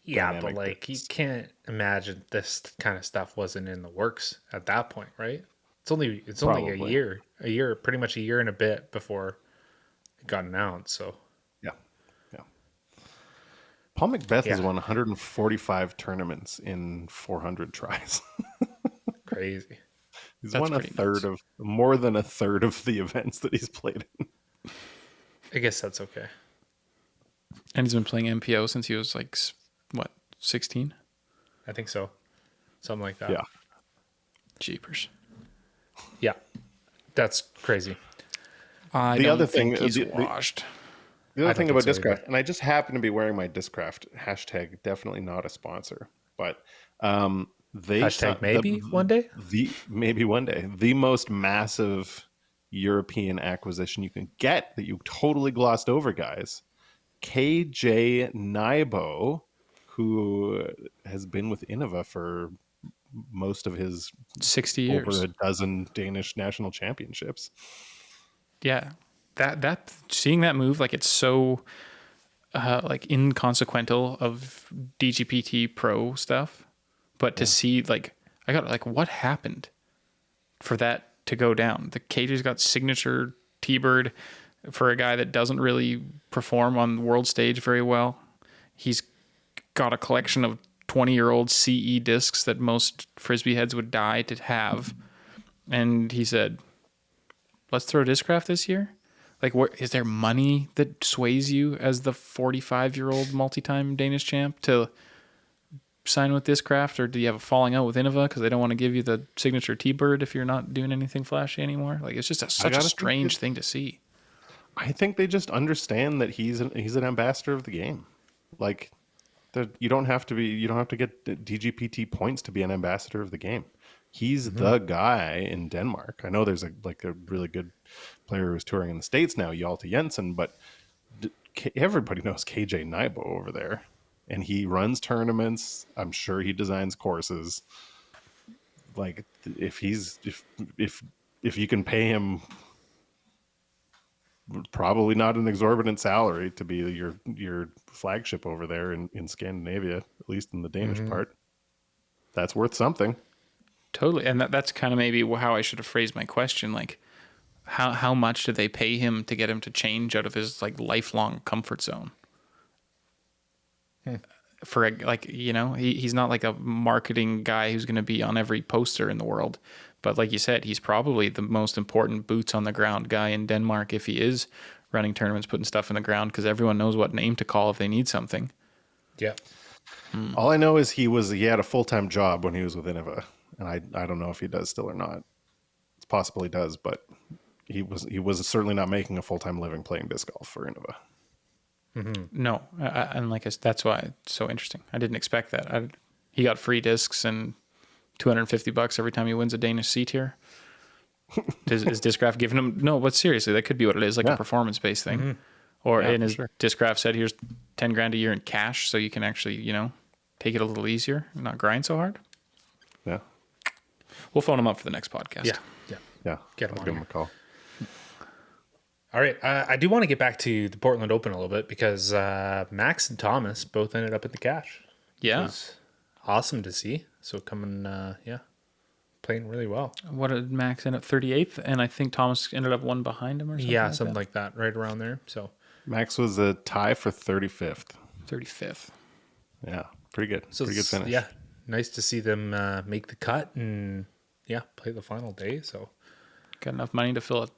Yeah, but Dynamic like you Discs. can't imagine this kind of stuff wasn't in the works at that point, right? It's only Probably. a year, pretty much a year and a bit before it got announced. So Yeah. Yeah. Paul Macbeth has yeah, won 145 tournaments in 400 tries. crazy. He's That's won pretty nuts. more than a third of the events that he's played in. I guess that's okay. And he's been playing MPO since he was like, what, 16? I think so, something like that. Yeah. Jeepers. Yeah, that's crazy. I The don't other thing- think he's the- washed. The other I thing don't about think so either. Discraft, and I just happen to be wearing my Discraft hashtag, definitely not a sponsor, but they Hashtag maybe one day. maybe one day, the most massive European acquisition you can get that you totally glossed over, guys. KJ Nybo, who has been with Innova for most of his 60 years. over a dozen Danish national championships. Yeah. That seeing that move, like it's so like inconsequential of DGPT Pro stuff, but to see like I got like what happened for that to go down. The KJ's got signature T-Bird for a guy that doesn't really perform on the world stage very well. He's got a collection of 20-year-old CE discs that most frisbee heads would die to have, and he said, "Let's throw Discraft this year." Like, is there money that sways you as the 45-year-old multi-time Danish champ to sign with Discraft, or do you have a falling out with Innova because they don't want to give you the signature T-Bird if you're not doing anything flashy anymore? Like, it's just such a strange thing to see. I think they just understand that he's an ambassador of the game. Like, you don't have to get DGPT points to be an ambassador of the game. He's the guy in Denmark. I know there's a really good player who's touring in the States now, Hjalte Jensen, but everybody knows KJ Nybo over there, and he runs tournaments. I'm sure he designs courses. Like, if you can pay him probably not an exorbitant salary to be your flagship over there in Scandinavia, at least in the Danish part, that's worth something. Totally. And that's kind of maybe how I should have phrased my question. Like, how much did they pay him to get him to change out of his like lifelong comfort zone? For he's not like a marketing guy who's going to be on every poster in the world. But like you said, he's probably the most important boots on the ground guy in Denmark if he is running tournaments, putting stuff in the ground, because everyone knows what name to call if they need something. Yeah. All I know is he had a full-time job when he was with Innova, and I don't know if he does still or not. It's possible he does, but he was certainly not making a full-time living playing disc golf for Innova. No, and that's why it's so interesting. I didn't expect that. He got free discs and $250 every time he wins a Danish C tier. Is Discraft giving him? No, but seriously, that could be what it is, like a performance-based thing. Or Yeah, and his sure. Discraft said, "Here's $10,000 a year in cash, so you can actually, take it a little easier, and not grind so hard." Yeah, We'll phone him up for the next podcast. Yeah. Yeah. yeah. Get him I'll on give him here. a call. All right. I do want to get back to the Portland Open a little bit because Max and Thomas both ended up in the cash. Yeah. It was awesome to see. So coming, playing really well. What did Max end up 38th? And I think Thomas ended up one behind him or something. Yeah, something like that, right around there. So Max was a tie for 35th. 35th. Yeah, pretty good. So Pretty good finish. Yeah, nice to see them make the cut and play the final day. So Got enough money to fill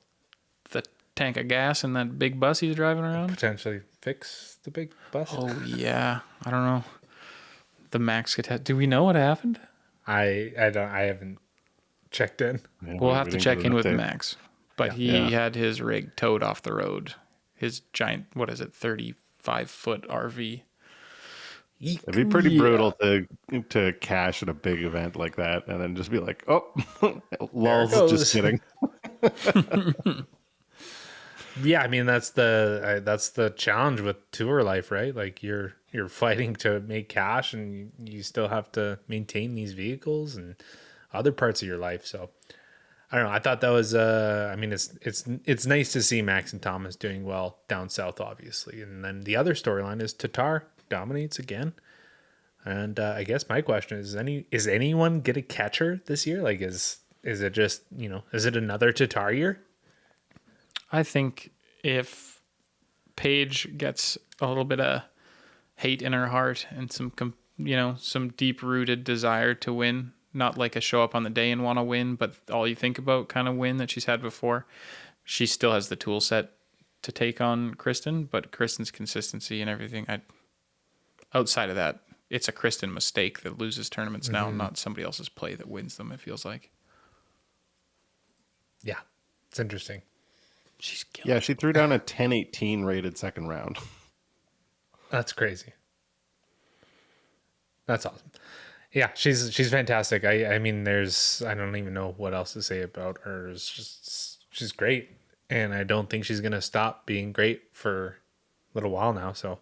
the tank of gas in that big bus he's driving around. potentially fix the big bus. Oh yeah, I don't know. The Max do we know what happened? I haven't checked in. Yeah, We'll we have to didn't check get in an with update. Max. But he had his rig towed off the road. His giant, 35-foot RV. It'd be pretty brutal to cash at a big event like that and then just be like, oh, lulz, goes. just kidding. Yeah, I mean that's the challenge with tour life, right? Like you're fighting to make cash, and you still have to maintain these vehicles and other parts of your life. So I don't know. I thought that was I mean, it's nice to see Max and Thomas doing well down south, obviously. And then the other storyline is Tatar dominates again. And I guess my question is anyone get a catcher this year? Like, is it just, is it another Tatar year? I think if Paige gets a little bit of hate in her heart and some deep rooted desire to win, not like a show up on the day and want to win, but all you think about kind of win that she's had before, she still has the tool set to take on Kristen. But Kristen's consistency and everything, outside of that, it's a Kristen mistake that loses tournaments now, not somebody else's play that wins them, it feels like. Yeah, it's interesting. She's killing Yeah, she threw down a 10-18 rated second round. That's crazy. That's awesome. Yeah, she's fantastic. I mean, I don't even know what else to say about her. It's just, she's great. And I don't think she's going to stop being great for a little while now. So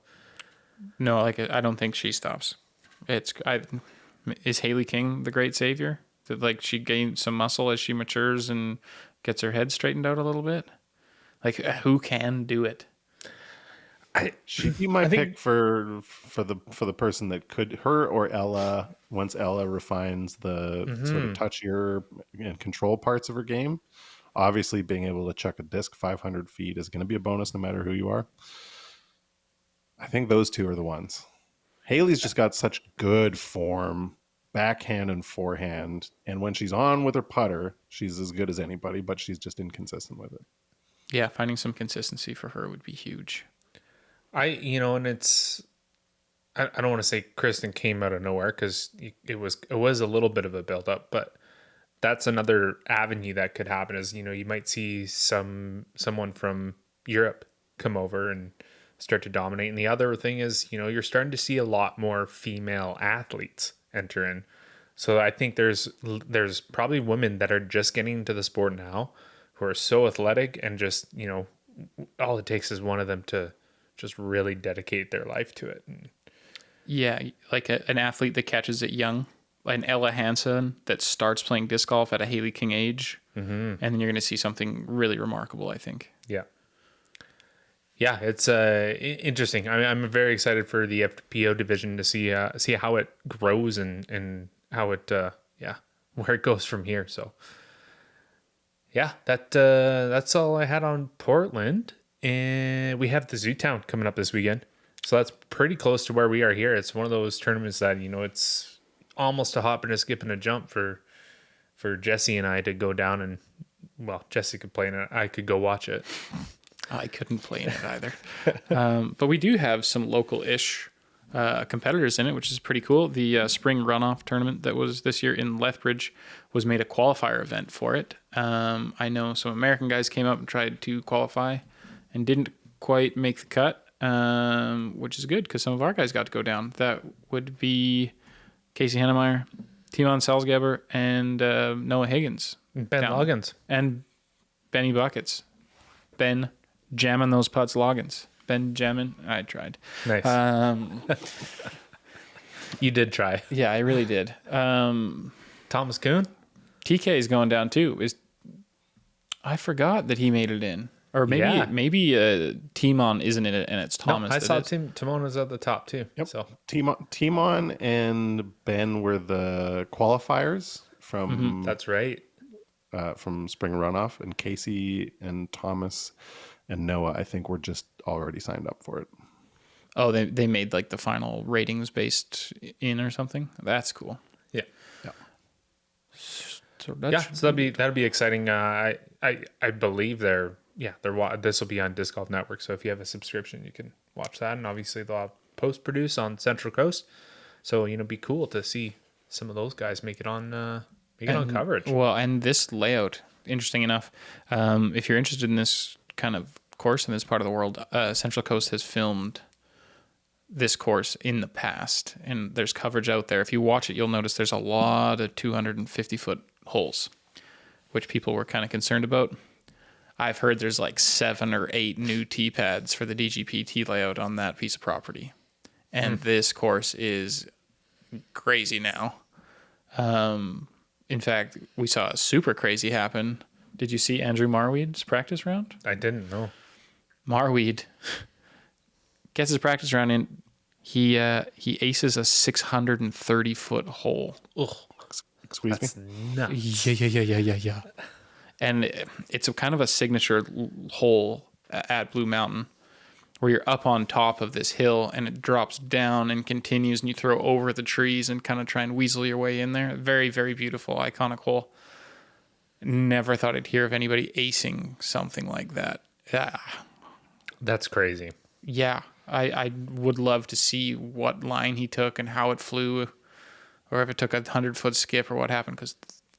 No, I don't think she stops. Is Haley King the great savior? That like she gains some muscle as she matures and gets her head straightened out a little bit? Like who can do it? She'd be my pick for the person that could, her or Ella, once Ella refines the sort of touchier and control parts of her game. Obviously, being able to chuck a disc 500 feet is going to be a bonus no matter who you are. I think those two are the ones. Haley's just got such good form, backhand and forehand. And when she's on with her putter, she's as good as anybody, but she's just inconsistent with it. Yeah, finding some consistency for her would be huge. and it's, I don't want to say Kristen came out of nowhere because it was a little bit of a build up, but that's another avenue that could happen is, you might see someone from Europe come over and start to dominate. And the other thing is, you're starting to see a lot more female athletes enter in. So I think there's probably women that are just getting into the sport now who are so athletic and just, all it takes is one of them to just really dedicate their life to it. And Yeah, like an athlete that catches it young, like an Ella Hansen that starts playing disc golf at a Haley King age, and then you're going to see something really remarkable, I think. Yeah, it's interesting. I'm very excited for the FPO division to see how it grows and how it where it goes from here. So yeah, that's all I had on Portland, and we have the Zootown coming up this weekend. So that's pretty close to where we are here. It's one of those tournaments that, it's almost a hop and a skip and a jump for Jesse and I to go down and, well, Jesse could play in it. I could go watch it. I couldn't play in it either. But we do have some local-ish competitors in it, which is pretty cool. The spring runoff tournament that was this year in Lethbridge was made a qualifier event for it. I know some American guys came up and tried to qualify and didn't quite make the cut. Which is good because some of our guys got to go down. That would be Casey Hennemeyer, Timon Salzgeber, and Noah Higgins. Ben Loggins. And Benny Buckets. Ben jamming those putts Loggins. Ben jamming. I tried. Nice. You did try. Yeah, I really did. Thomas Kuhn? TK is going down too. I forgot that he made it in. Or maybe Timon isn't in it and it's Thomas. No, I saw Timon was at the top too. Yep. So Timon and Ben were the qualifiers from that's right. From spring runoff, and Casey and Thomas and Noah, I think, were just already signed up for it. Oh, they made like the final ratings based in or something. That's cool. Yeah. So that'd be exciting. I believe this will be on Disc Golf Network. So if you have a subscription, you can watch that. And obviously they'll have post produce on Central Coast. So, be cool to see some of those guys make it on coverage. Well, and this layout, interesting enough, if you're interested in this kind of course in this part of the world, Central Coast has filmed this course in the past, and there's coverage out there. If you watch it, you'll notice there's a lot of 250-foot holes, which people were kind of concerned about. I've heard there's like 7 or 8 new tee pads for the DGP tee layout on that piece of property. And this course is crazy now. In fact, we saw a super crazy happen. Did you see Andrew Marweed's practice round? I didn't know. Marweed gets his practice round in. He aces a 630-foot hole. Ugh, Excuse that's me. nuts. Yeah. And it's a kind of a signature hole at Blue Mountain where you're up on top of this hill and it drops down and continues and you throw over the trees and kind of try and weasel your way in there. Very, very beautiful, iconic hole. Never thought I'd hear of anybody acing something like that. Yeah. That's crazy. Yeah. I would love to see what line he took and how it flew, or if it took a 100-foot skip or what happened, because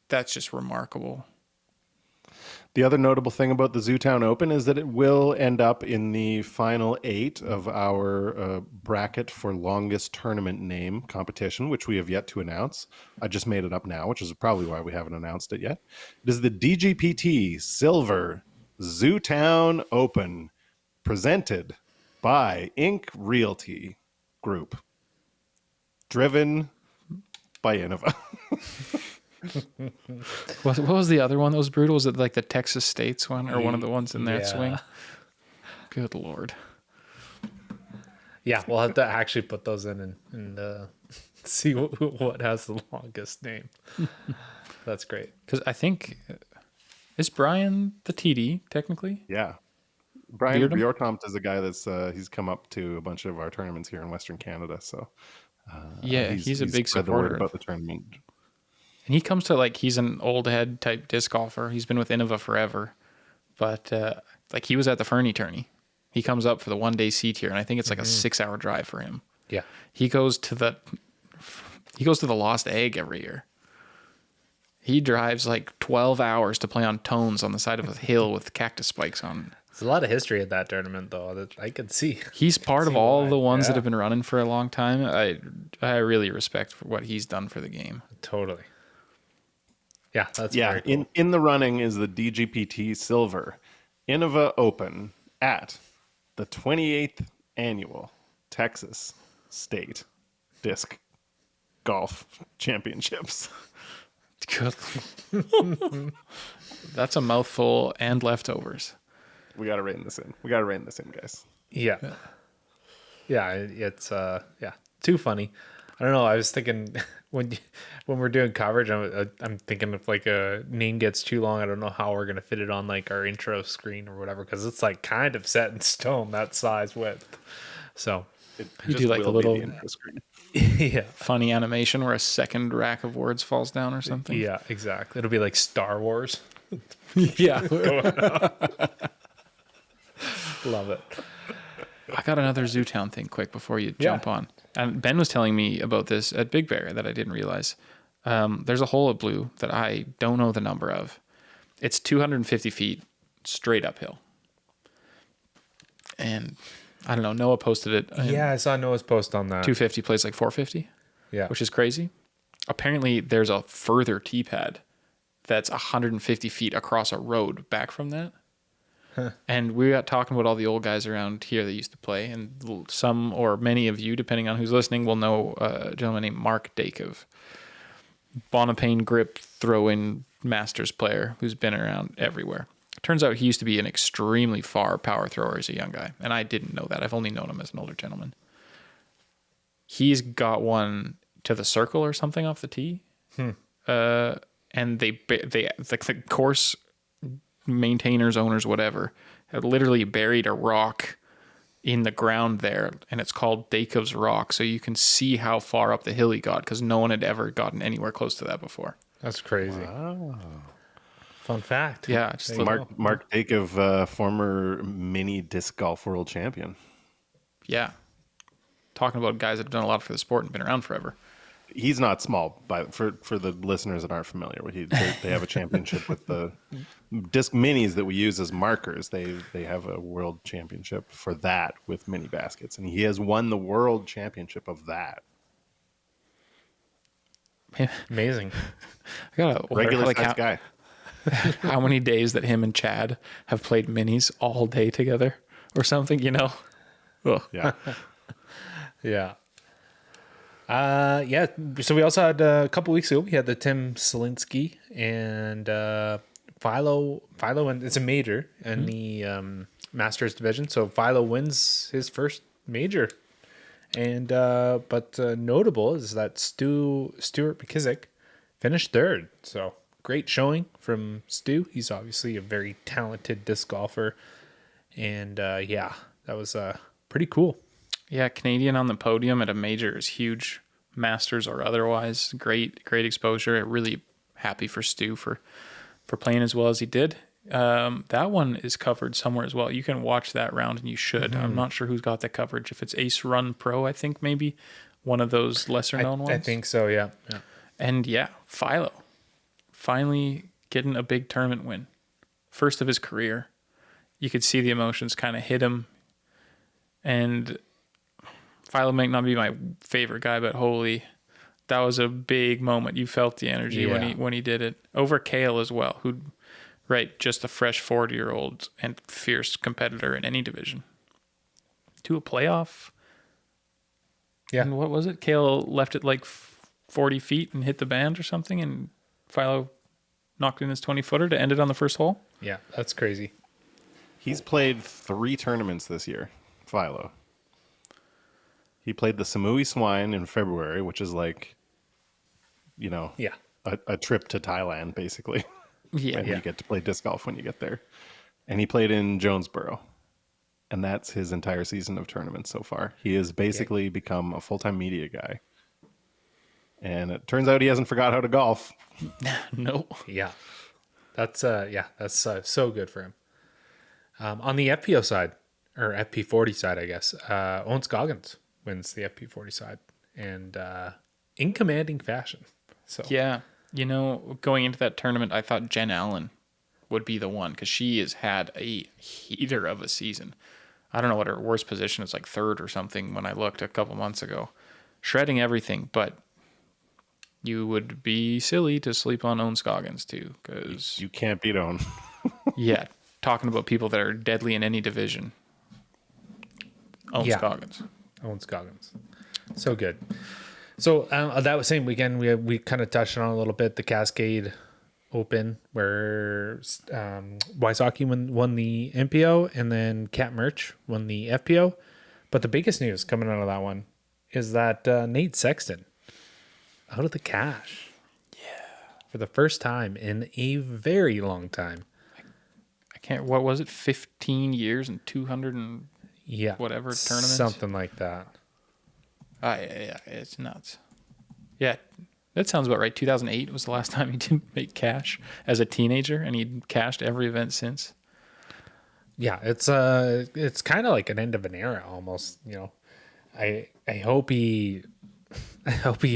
that's just remarkable. The other notable thing about the Zootown Open is that it will end up in the final 8 of our bracket for longest tournament name competition, which we have yet to announce. I just made it up now, which is probably why we haven't announced it yet. It is the DGPT Silver Zootown Open, presented by Inc. Realty Group, driven by Innova. What was the other one that was brutal? Was it like the Texas States one or one of the ones in that Yeah. swing? Good Lord. Yeah, we'll have to actually put those in and see what has the longest name. That's great. Because I think, is Brian the TD technically? Yeah. Brian Beardham? Bjorktomt is a guy that's he's come up to a bunch of our tournaments here in Western Canada. So Yeah, he's a big spread the word supporter. about the tournament. And he comes to he's an old head type disc golfer. He's been with Innova forever. But he was at the Fernie tourney. He comes up for the 1 day C tier, and I think it's like a 6-hour drive for him. Yeah. He goes to the Lost Egg every year. He drives like 12 hours to play on tones on the side of a hill with cactus spikes on. There's a lot of history at that tournament, though, that I could see. He's part of all why. the ones that Yeah. have been running for a long time. I really respect for what he's done for the game. Totally. Yeah, that's Yeah, very cool. in the running is the DGPT Silver Innova Open at the 28th Annual Texas State Disc Golf Championships. Good. That's a mouthful and leftovers. We got to rein this in. Guys. Yeah. Yeah, it's too funny. I don't know. I was thinking when we're doing coverage, I'm thinking if like a name gets too long, I don't know how we're gonna fit it on like our intro screen or whatever, because it's like kind of set in stone, that size width. So It You just do like a will be little- the intro screen. yeah, Funny animation where a second rack of words falls down or something. yeah, exactly. It'll be like Star Wars. Yeah. Love it. I got another Zootown thing quick before you jump on. And Ben was telling me about this at Big Bear that I didn't realize. There's a hole at Blue that I don't know the number of. It's 250 feet straight uphill. And I don't know, Noah posted it. and Yeah, I saw Noah's post on that. 250 plays like 450, Yeah, which is crazy. Apparently, there's a further tee pad that's 150 feet across a road back from that. And we got talking about all the old guys around here that used to play, and some or many of you, depending on who's listening, will know a gentleman named Mark Dakov, Bonapane grip throw-in Masters player who's been around everywhere. Turns out he used to be an extremely far power thrower as a young guy, and I didn't know that. I've only known him as an older gentleman. He's got one to the circle or something off the tee, and they like the course maintainers, owners, whatever, have literally buried a rock in the ground there, and it's called Dakov's Rock, so you can see how far up the hill he got, because no one had ever gotten anywhere close to that before. that's crazy. Fun fact. Yeah, just a little- Mark Dakov, former mini disc golf world champion. yeah. Talking about guys that have done a lot for the sport and been around forever. He's not small, for the listeners that aren't familiar with they have a championship with the disc minis that we use as markers. They have a world championship for that with mini baskets, and he has won the world championship of that. Amazing. I gotta wonder, Regular like, size guy. how many days that him and Chad have played minis all day together or something, you know? Ugh. Yeah. Yeah. Yeah. So we also had a couple weeks ago, we had the Tim Selinsky and Philo, and it's a major in the Masters division. So Philo wins his first major. And but notable is that Stuart McKissick finished third. So great showing from Stu. He's obviously a very talented disc golfer. And yeah, that was pretty cool. Yeah, Canadian on the podium at a major is huge. Masters or otherwise, great exposure. Really happy for Stu for playing as well as he did. That one is covered somewhere as well. You can watch that round, and you should. I'm not sure who's got the coverage. If it's Ace Run Pro, I think maybe one of those lesser known ones. I think so. Yeah. And yeah, Philo finally getting a big tournament win, first of his career. You could see the emotions kind of hit him, and Philo might not be my favorite guy, but holy, that was a big moment. You felt the energy when he did it over Kale as well, who, right, just a fresh 40-year-old and fierce competitor in any division, to a playoff. Yeah. And what was it? Kale left it like 40 feet and hit the band or something, and Philo knocked in his 20-footer to end it on the first hole. Yeah, that's crazy. He's played 3 tournaments this year, Philo. He played the Samui Swine in February, which is like, a trip to Thailand, basically. Yeah. And you get to play disc golf when you get there. And he played in Jonesboro. And that's his entire season of tournaments so far. He has basically become a full-time media guy. And it turns out he hasn't forgot how to golf. No. Yeah. That's so good for him. On the FPO side, or FP40 side, I guess, Owen Scoggins wins the FP40 side, and in commanding fashion. So Yeah. Going into that tournament, I thought Jen Allen would be the one, because she has had a heater of a season. I don't know what her worst position is, like third or something when I looked a couple months ago. Shredding everything, but you would be silly to sleep on Owen Scoggins too, because You can't beat Owen. yeah, talking about people that are deadly in any division. Owen Scoggins. Owen Scoggins, so good. So that was same weekend. We kind of touched on it a little bit, the Cascade Open, where Wysocki won the MPO, and then Cat Merch won the FPO. But the biggest news coming out of that one is that Nate Sexton out of the cash. Yeah. For the first time in a very long time. I can't, what was it, 15 years and 200 and whatever tournaments? Something like that. Yeah, it's nuts. Yeah, that sounds about right. 2008 was the last time he didn't make cash as a teenager, and he cashed every event since. Yeah, it's kind of like an end of an era almost. I hope he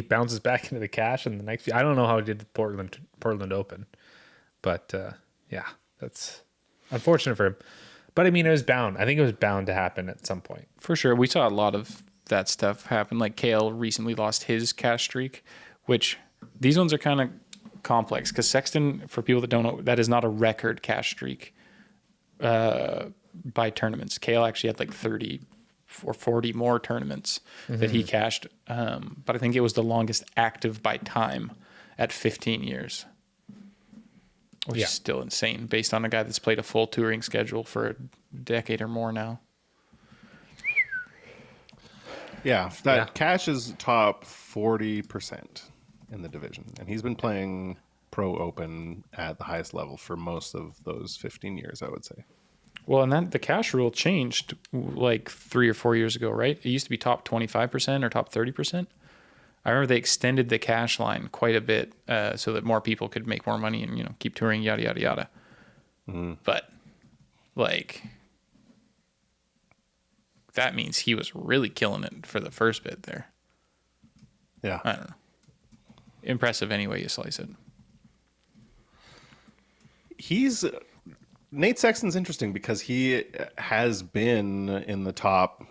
bounces back into the cash in the next few. I don't know how he did the Portland Open, but yeah, that's unfortunate for him. But I mean, it was bound. I think it was bound to happen at some point. For sure, we saw a lot of that stuff happen. Like Kale recently lost his cash streak, which these ones are kind of complex, because Sexton, for people that don't know, that is not a record cash streak by tournaments. Kale actually had like 30 or 40 more tournaments that he cashed, but I think it was the longest active by time at 15 years, which is still insane based on a guy that's played a full touring schedule for a decade or more now. Yeah, Cash is top 40% in the division, and he's been playing Pro Open at the highest level for most of those 15 years, I would say. Well, and then the cash rule changed like 3 or 4 years ago, right? It used to be top 25% or top 30%. I remember they extended the cash line quite a bit so that more people could make more money and keep touring, yada yada yada. But like, that means he was really killing it for the first bit there. Yeah, I don't know. Impressive any way you slice it. Nate Sexton's interesting because he has been in the top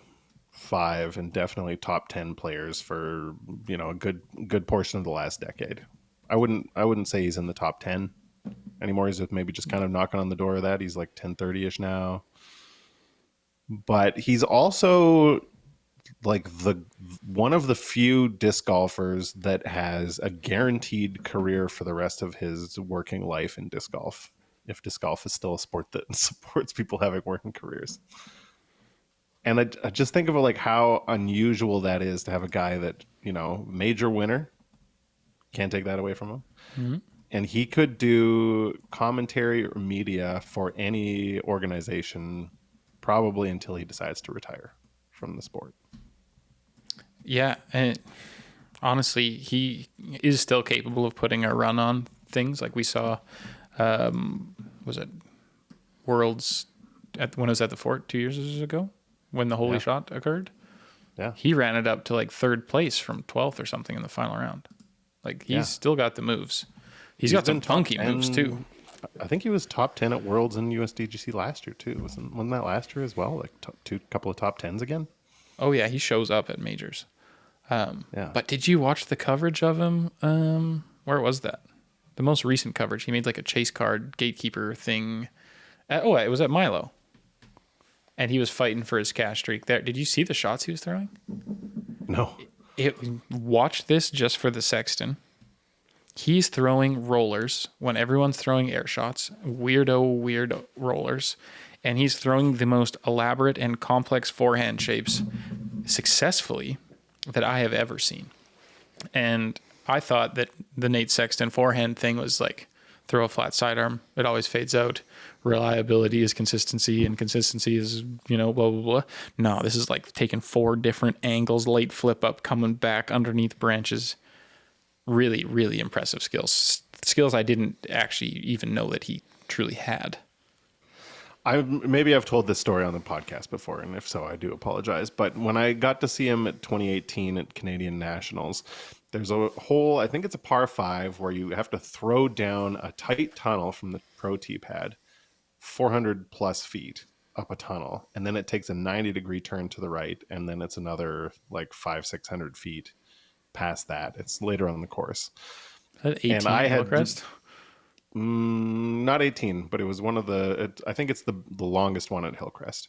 5 and definitely top 10 players for a good portion of the last decade. I wouldn't say he's in the top 10 anymore. He's maybe just kind of knocking on the door of that. He's like 1030-ish now. But he's also like one of the few disc golfers that has a guaranteed career for the rest of his working life in disc golf. If disc golf is still a sport that supports people having working careers. And I just think of it like how unusual that is to have a guy that, major winner, can't take that away from him. Mm-hmm. And he could do commentary or media for any organization probably until he decides to retire from the sport. Yeah, and honestly, he is still capable of putting a run on things. Like we saw, was it Worlds when I was at the Fort 2 years ago when the holy shot occurred? Yeah, he ran it up to like third place from 12th or something in the final round. Like he's still got the moves. He's got some funky moves too. I think he was top 10 at Worlds and USDGC last year too. Wasn't that last year as well? Like couple of top 10s again. Oh yeah, he shows up at majors. Yeah. But did you watch the coverage of him? Where was that? The most recent coverage. He made like a chase card gatekeeper thing. It was at Milo. And he was fighting for his cash streak there. Did you see the shots he was throwing? No. Watch this just for the Sexton. He's throwing rollers when everyone's throwing air shots, weird rollers, and he's throwing the most elaborate and complex forehand shapes successfully that I have ever seen. And I thought that the Nate Sexton forehand thing was like throw a flat sidearm, it always fades out. Reliability is consistency, and consistency is, blah, blah, blah. No, this is like taking 4 different angles, late flip up, coming back underneath branches. Really, really impressive skills. Skills I didn't actually even know that he truly had. Maybe I've told this story on the podcast before, and if so, I do apologize. But when I got to see him at 2018 at Canadian Nationals, there's a hole, I think it's a par 5, where you have to throw down a tight tunnel from the pro tee pad, 400 plus feet up a tunnel, and then it takes a 90-degree turn to the right, and then it's another like 500-600 feet past that. It's later on the course. That 18 and I had Hillcrest? Not 18, but it was one of I think it's the longest one at Hillcrest.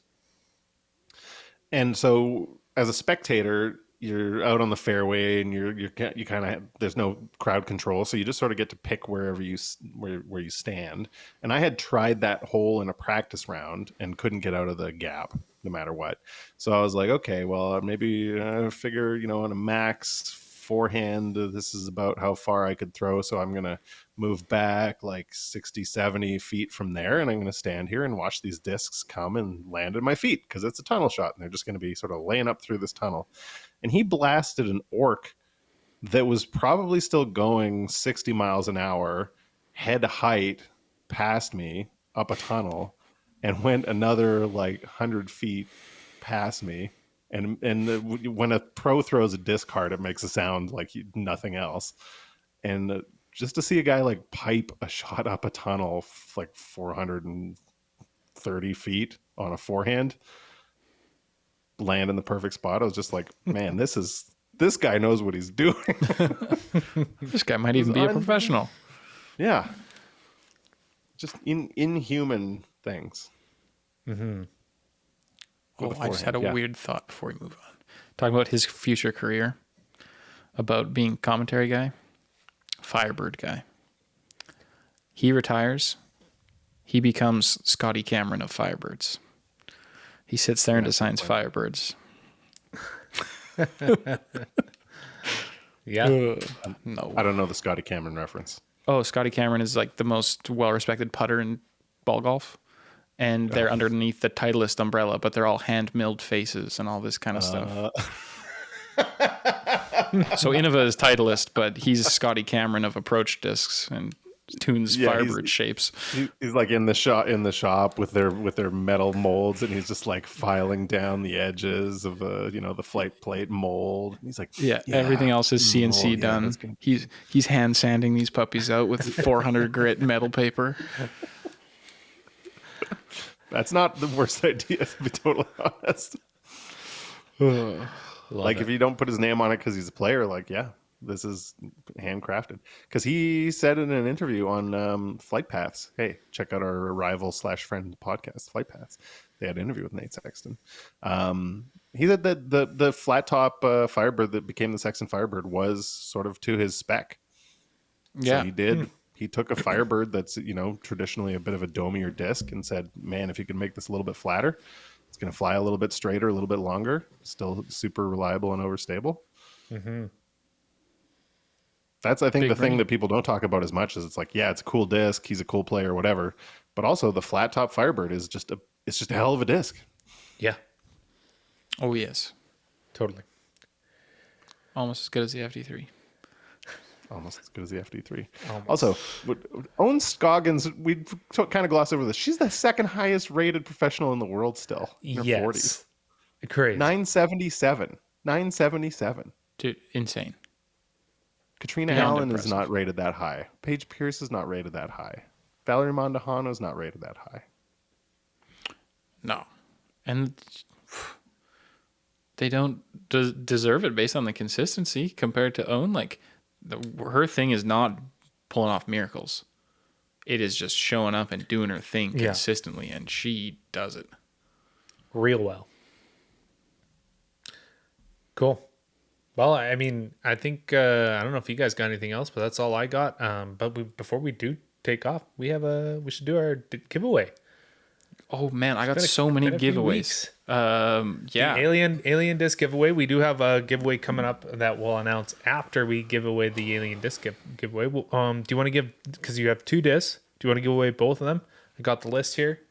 And so as a spectator, you're out on the fairway and you kind of, there's no crowd control, so you just sort of get to pick wherever where you stand. And I had tried that hole in a practice round and couldn't get out of the gap no matter what. So I was like, okay, well, maybe I figure, on a max forehand, this is about how far I could throw, so I'm gonna move back like 60-70 feet from there, and I'm gonna stand here and watch these discs come and land at my feet, because it's a tunnel shot and they're just gonna be sort of laying up through this tunnel. And he blasted an orc that was probably still going 60 miles an hour head height past me up a tunnel, and went another like 100 feet past me. And when a pro throws a disc hard, it makes a sound like nothing else. And just to see a guy like pipe a shot up a tunnel like 430 feet on a forehand, land in the perfect spot, I was just like, man, this guy knows what he's doing. This guy might even be a professional. Yeah. Just inhuman things. Mm-hmm. Oh, I just had a weird thought before we move on. Talking about his future career, about being commentary guy, Firebird guy. He retires. He becomes Scotty Cameron of Firebirds. He sits there and designs Firebirds. Yeah. No. I don't know the Scotty Cameron reference. Oh, Scotty Cameron is like the most well-respected putter in ball golf. And they're underneath the Titleist umbrella, but they're all hand-milled faces and all this kind of stuff. So Innova is Titleist, but he's Scotty Cameron of approach discs and tunes Firebird shapes. He's like in the shop with their metal molds, and he's just like filing down the edges of the flight plate mold. And he's like, everything else is CNC done. He's hand sanding these puppies out with 400 grit metal paper. That's not the worst idea, to be totally honest. If you don't put his name on it because he's a player, this is handcrafted. Because he said in an interview on Flight Paths, hey, check out our rival/friend podcast, Flight Paths, They had an interview with Nate Sexton. He said that the flat top Firebird that became the Sexton Firebird was sort of to his spec. Yeah. So he took a Firebird that's, traditionally a bit of a domier disc and said, man, if you can make this a little bit flatter, it's going to fly a little bit straighter, a little bit longer, still super reliable and overstable. Mm-hmm. That's, I think, the thing that people don't talk about as much is it's like, yeah, it's a cool disc. He's a cool player, whatever. But also the flat top Firebird is just a hell of a disc. Yeah. Oh, yes. Totally. Almost as good as the FD3. Almost as good as the FD3. Almost. Also, Owen Scoggins, we kind of glossed over this. She's the second highest rated professional in the world still. In her 40s. Crazy. 977. 977. Dude, insane. Katrina Beyond Allen impressive. is not rated that high. Paige Pierce is not rated that high. Valerie Mondahano is not rated that high. No. And they don't deserve it based on the consistency compared to Own. Like, her thing is not pulling off miracles. It is just showing up and doing her thing consistently, and she does it. Real well. Cool. Well, I mean, I think, I don't know if you guys got anything else, but that's all I got. But before we do take off, we should do our giveaway. Oh man, I got so many giveaways. Yeah. The alien disc giveaway. We do have a giveaway coming up that we'll announce after we give away the alien disc giveaway. Do you want to give, because you have 2 discs, do you want to give away both of them? I got the list here.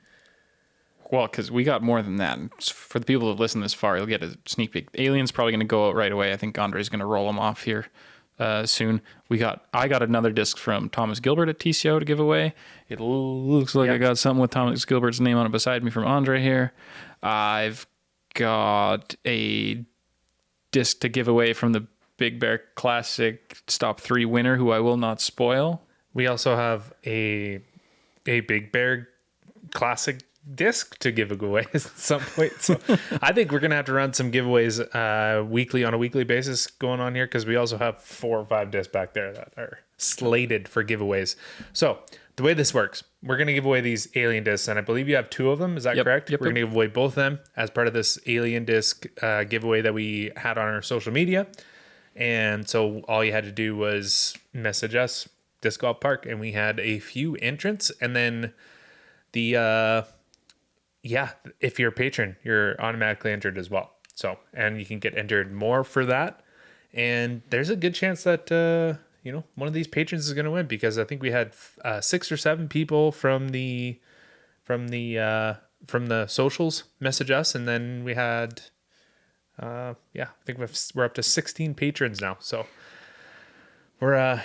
Well, because we got more than that. For the people that listen this far, you'll get a sneak peek. Alien's probably going to go out right away. I think Andre's going to roll them off here soon. I got another disc from Thomas Gilbert at TCO to give away. It looks like I got something with Thomas Gilbert's name on it beside me from Andre here. I've got a disc to give away from the Big Bear Classic Stop 3 winner, who I will not spoil. We also have a Big Bear Classic disc to give away at some point. So I think we're gonna have to run some giveaways on a weekly basis going on here, because we also have 4 or 5 discs back there that are slated for giveaways. So the way this works, we're gonna give away these alien discs, and I believe you have 2 of them. Is that correct? We're gonna give away both of them as part of this alien disc giveaway that we had on our social media. And so all you had to do was message us, DiscGolfPark, and we had a few entrants. And then if you're a patron, you're automatically entered as well. So, and you can get entered more for that. And there's a good chance that, one of these patrons is going to win, because I think we had 6 or 7 people from the socials message us. And then we had, I think we're up to 16 patrons now. So we're,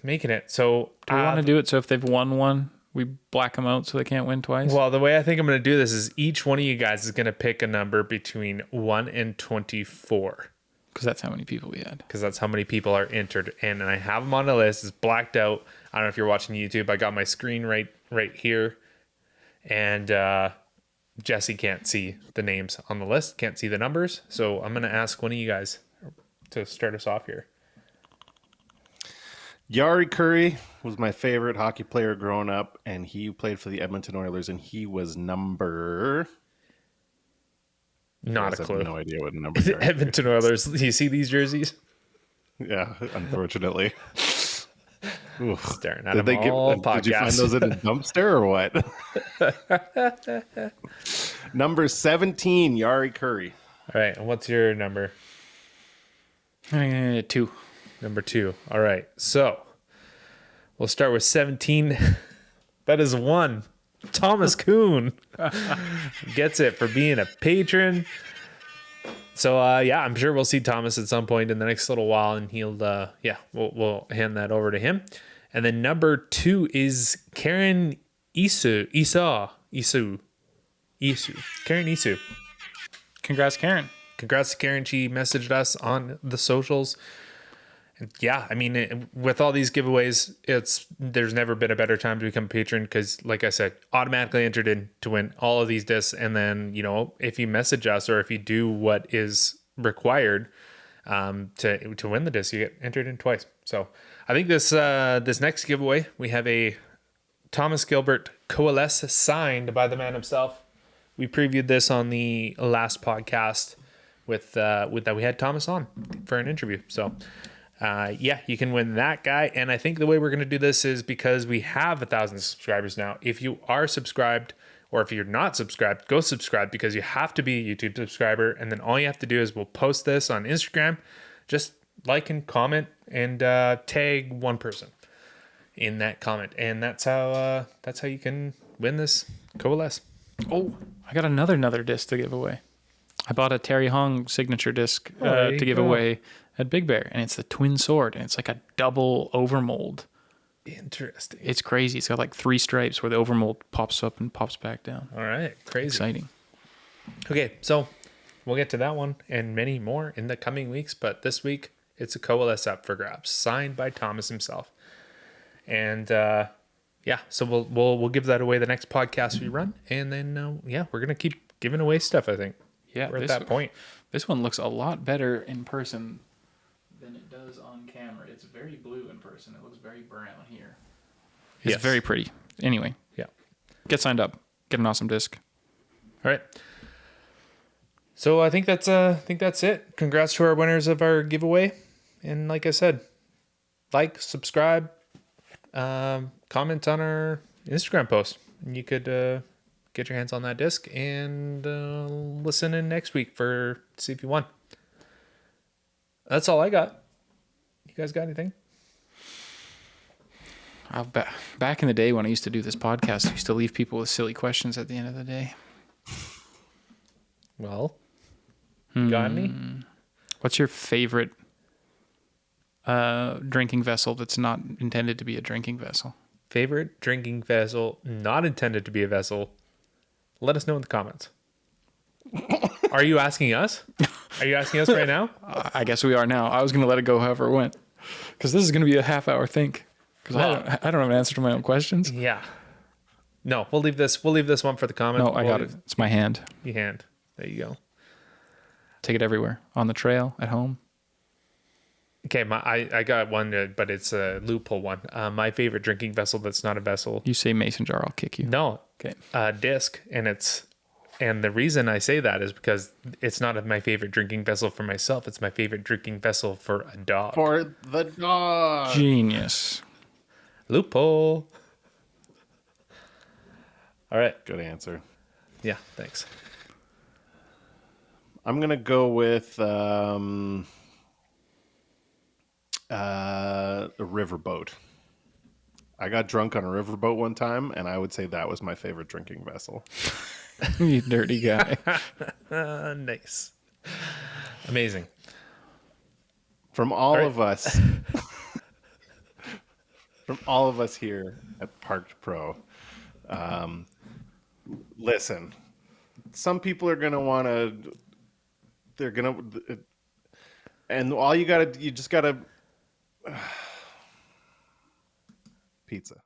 making it. So do we want to do it so if they've won one, we black them out so they can't win twice? Well, the way I think I'm going to do this is each one of you guys is going to pick a number between 1 and 24. Because that's how many people we had. Because that's how many people are entered. And I have them on a list. It's blacked out. I don't know if you're watching YouTube. I got my screen right here. And Jesse can't see the names on the list. Can't see the numbers. So I'm going to ask one of you guys to start us off here. Yari Curry was my favorite hockey player growing up, and he played for the Edmonton Oilers, and he was number... Not a clue. I have no idea what number they are. Edmonton Oilers. Do you see these jerseys? Yeah, unfortunately. Staring at them all podcasts. Did you find those in a dumpster or what? Number 17, Yari Curry. All right, and what's your number? 2. Number 2. All right, so we'll start with 17. That is 1. Thomas Kuhn gets it for being a patron. So I'm sure we'll see Thomas at some point in the next little while, and he'll we'll hand that over to him. And then number 2 is Karen Isu. Karen Isu. Congrats, Karen. Congrats to Karen. She messaged us on the socials. Yeah, I mean, with all these giveaways, there's never been a better time to become a patron, because, like I said, automatically entered in to win all of these discs. And then, if you message us or if you do what is required to win the disc, you get entered in twice. So I think this next giveaway, we have a Thomas Gilbert Coalesce signed by the man himself, we previewed this on the last podcast with that we had Thomas on for an interview. So yeah, you can win that guy. And I think the way we're going to do this is because we have 1,000 subscribers now. If you are subscribed, or if you're not subscribed, go subscribe, because you have to be a YouTube subscriber. And then all you have to do is we'll post this on Instagram. Just like and comment and tag one person in that comment. And that's how you can win this Coalesce. Oh, I got another disc to give away. I bought a Terry Hong signature disc to give away at Big Bear, and it's the twin sword, and it's like a double overmold. Interesting. It's crazy. It's got like 3 stripes where the overmold pops up and pops back down. All right. Crazy. Exciting. Okay, so we'll get to that one and many more in the coming weeks, but this week it's a Coalesce up for grabs, signed by Thomas himself. And yeah, so we'll give that away the next podcast we run, and then yeah, we're gonna keep giving away stuff. I think. Yeah, we're at that point. This one looks a lot better in person than it does on camera. It's very blue in person. It looks very brown here. It's very pretty. Anyway, Yeah. get signed up. Get an awesome disc. All right. So I think that's it. Congrats to our winners of our giveaway, and like I said, like, subscribe, comment on our Instagram post, and you could get your hands on that disc and listen in next week for see if you won. That's all I got. You guys got anything? Back in the day when I used to do this podcast, I used to leave people with silly questions at the end of the day. Well, got any? What's your favorite drinking vessel that's not intended to be a drinking vessel? Favorite drinking vessel not intended to be a vessel? Let us know in the comments. Are you asking us? Are you asking us right now? I guess we are now. I was going to let it go however it went, because this is going to be a half-hour think. Because I don't have an answer to my own questions. Yeah. No, we'll leave this one for the comment. No, I got it. It's my hand. Your hand. There you go. Take it everywhere. On the trail, at home. Okay, I got one, but it's a loophole one. My favorite drinking vessel that's not a vessel. You say mason jar, I'll kick you. No. Okay. Disc, and the reason I say that is because it's not my favorite drinking vessel for myself. It's my favorite drinking vessel for a dog. For the dog. Genius. Loophole. All right. Good answer. Yeah, thanks. I'm going to go with a riverboat. I got drunk on a riverboat one time, and I would say that was my favorite drinking vessel. You dirty guy. Nice. Amazing. From all of us, from all of us here at Parked Pro, listen, some people are going to want to, they're going to, and all you just got to, pizza.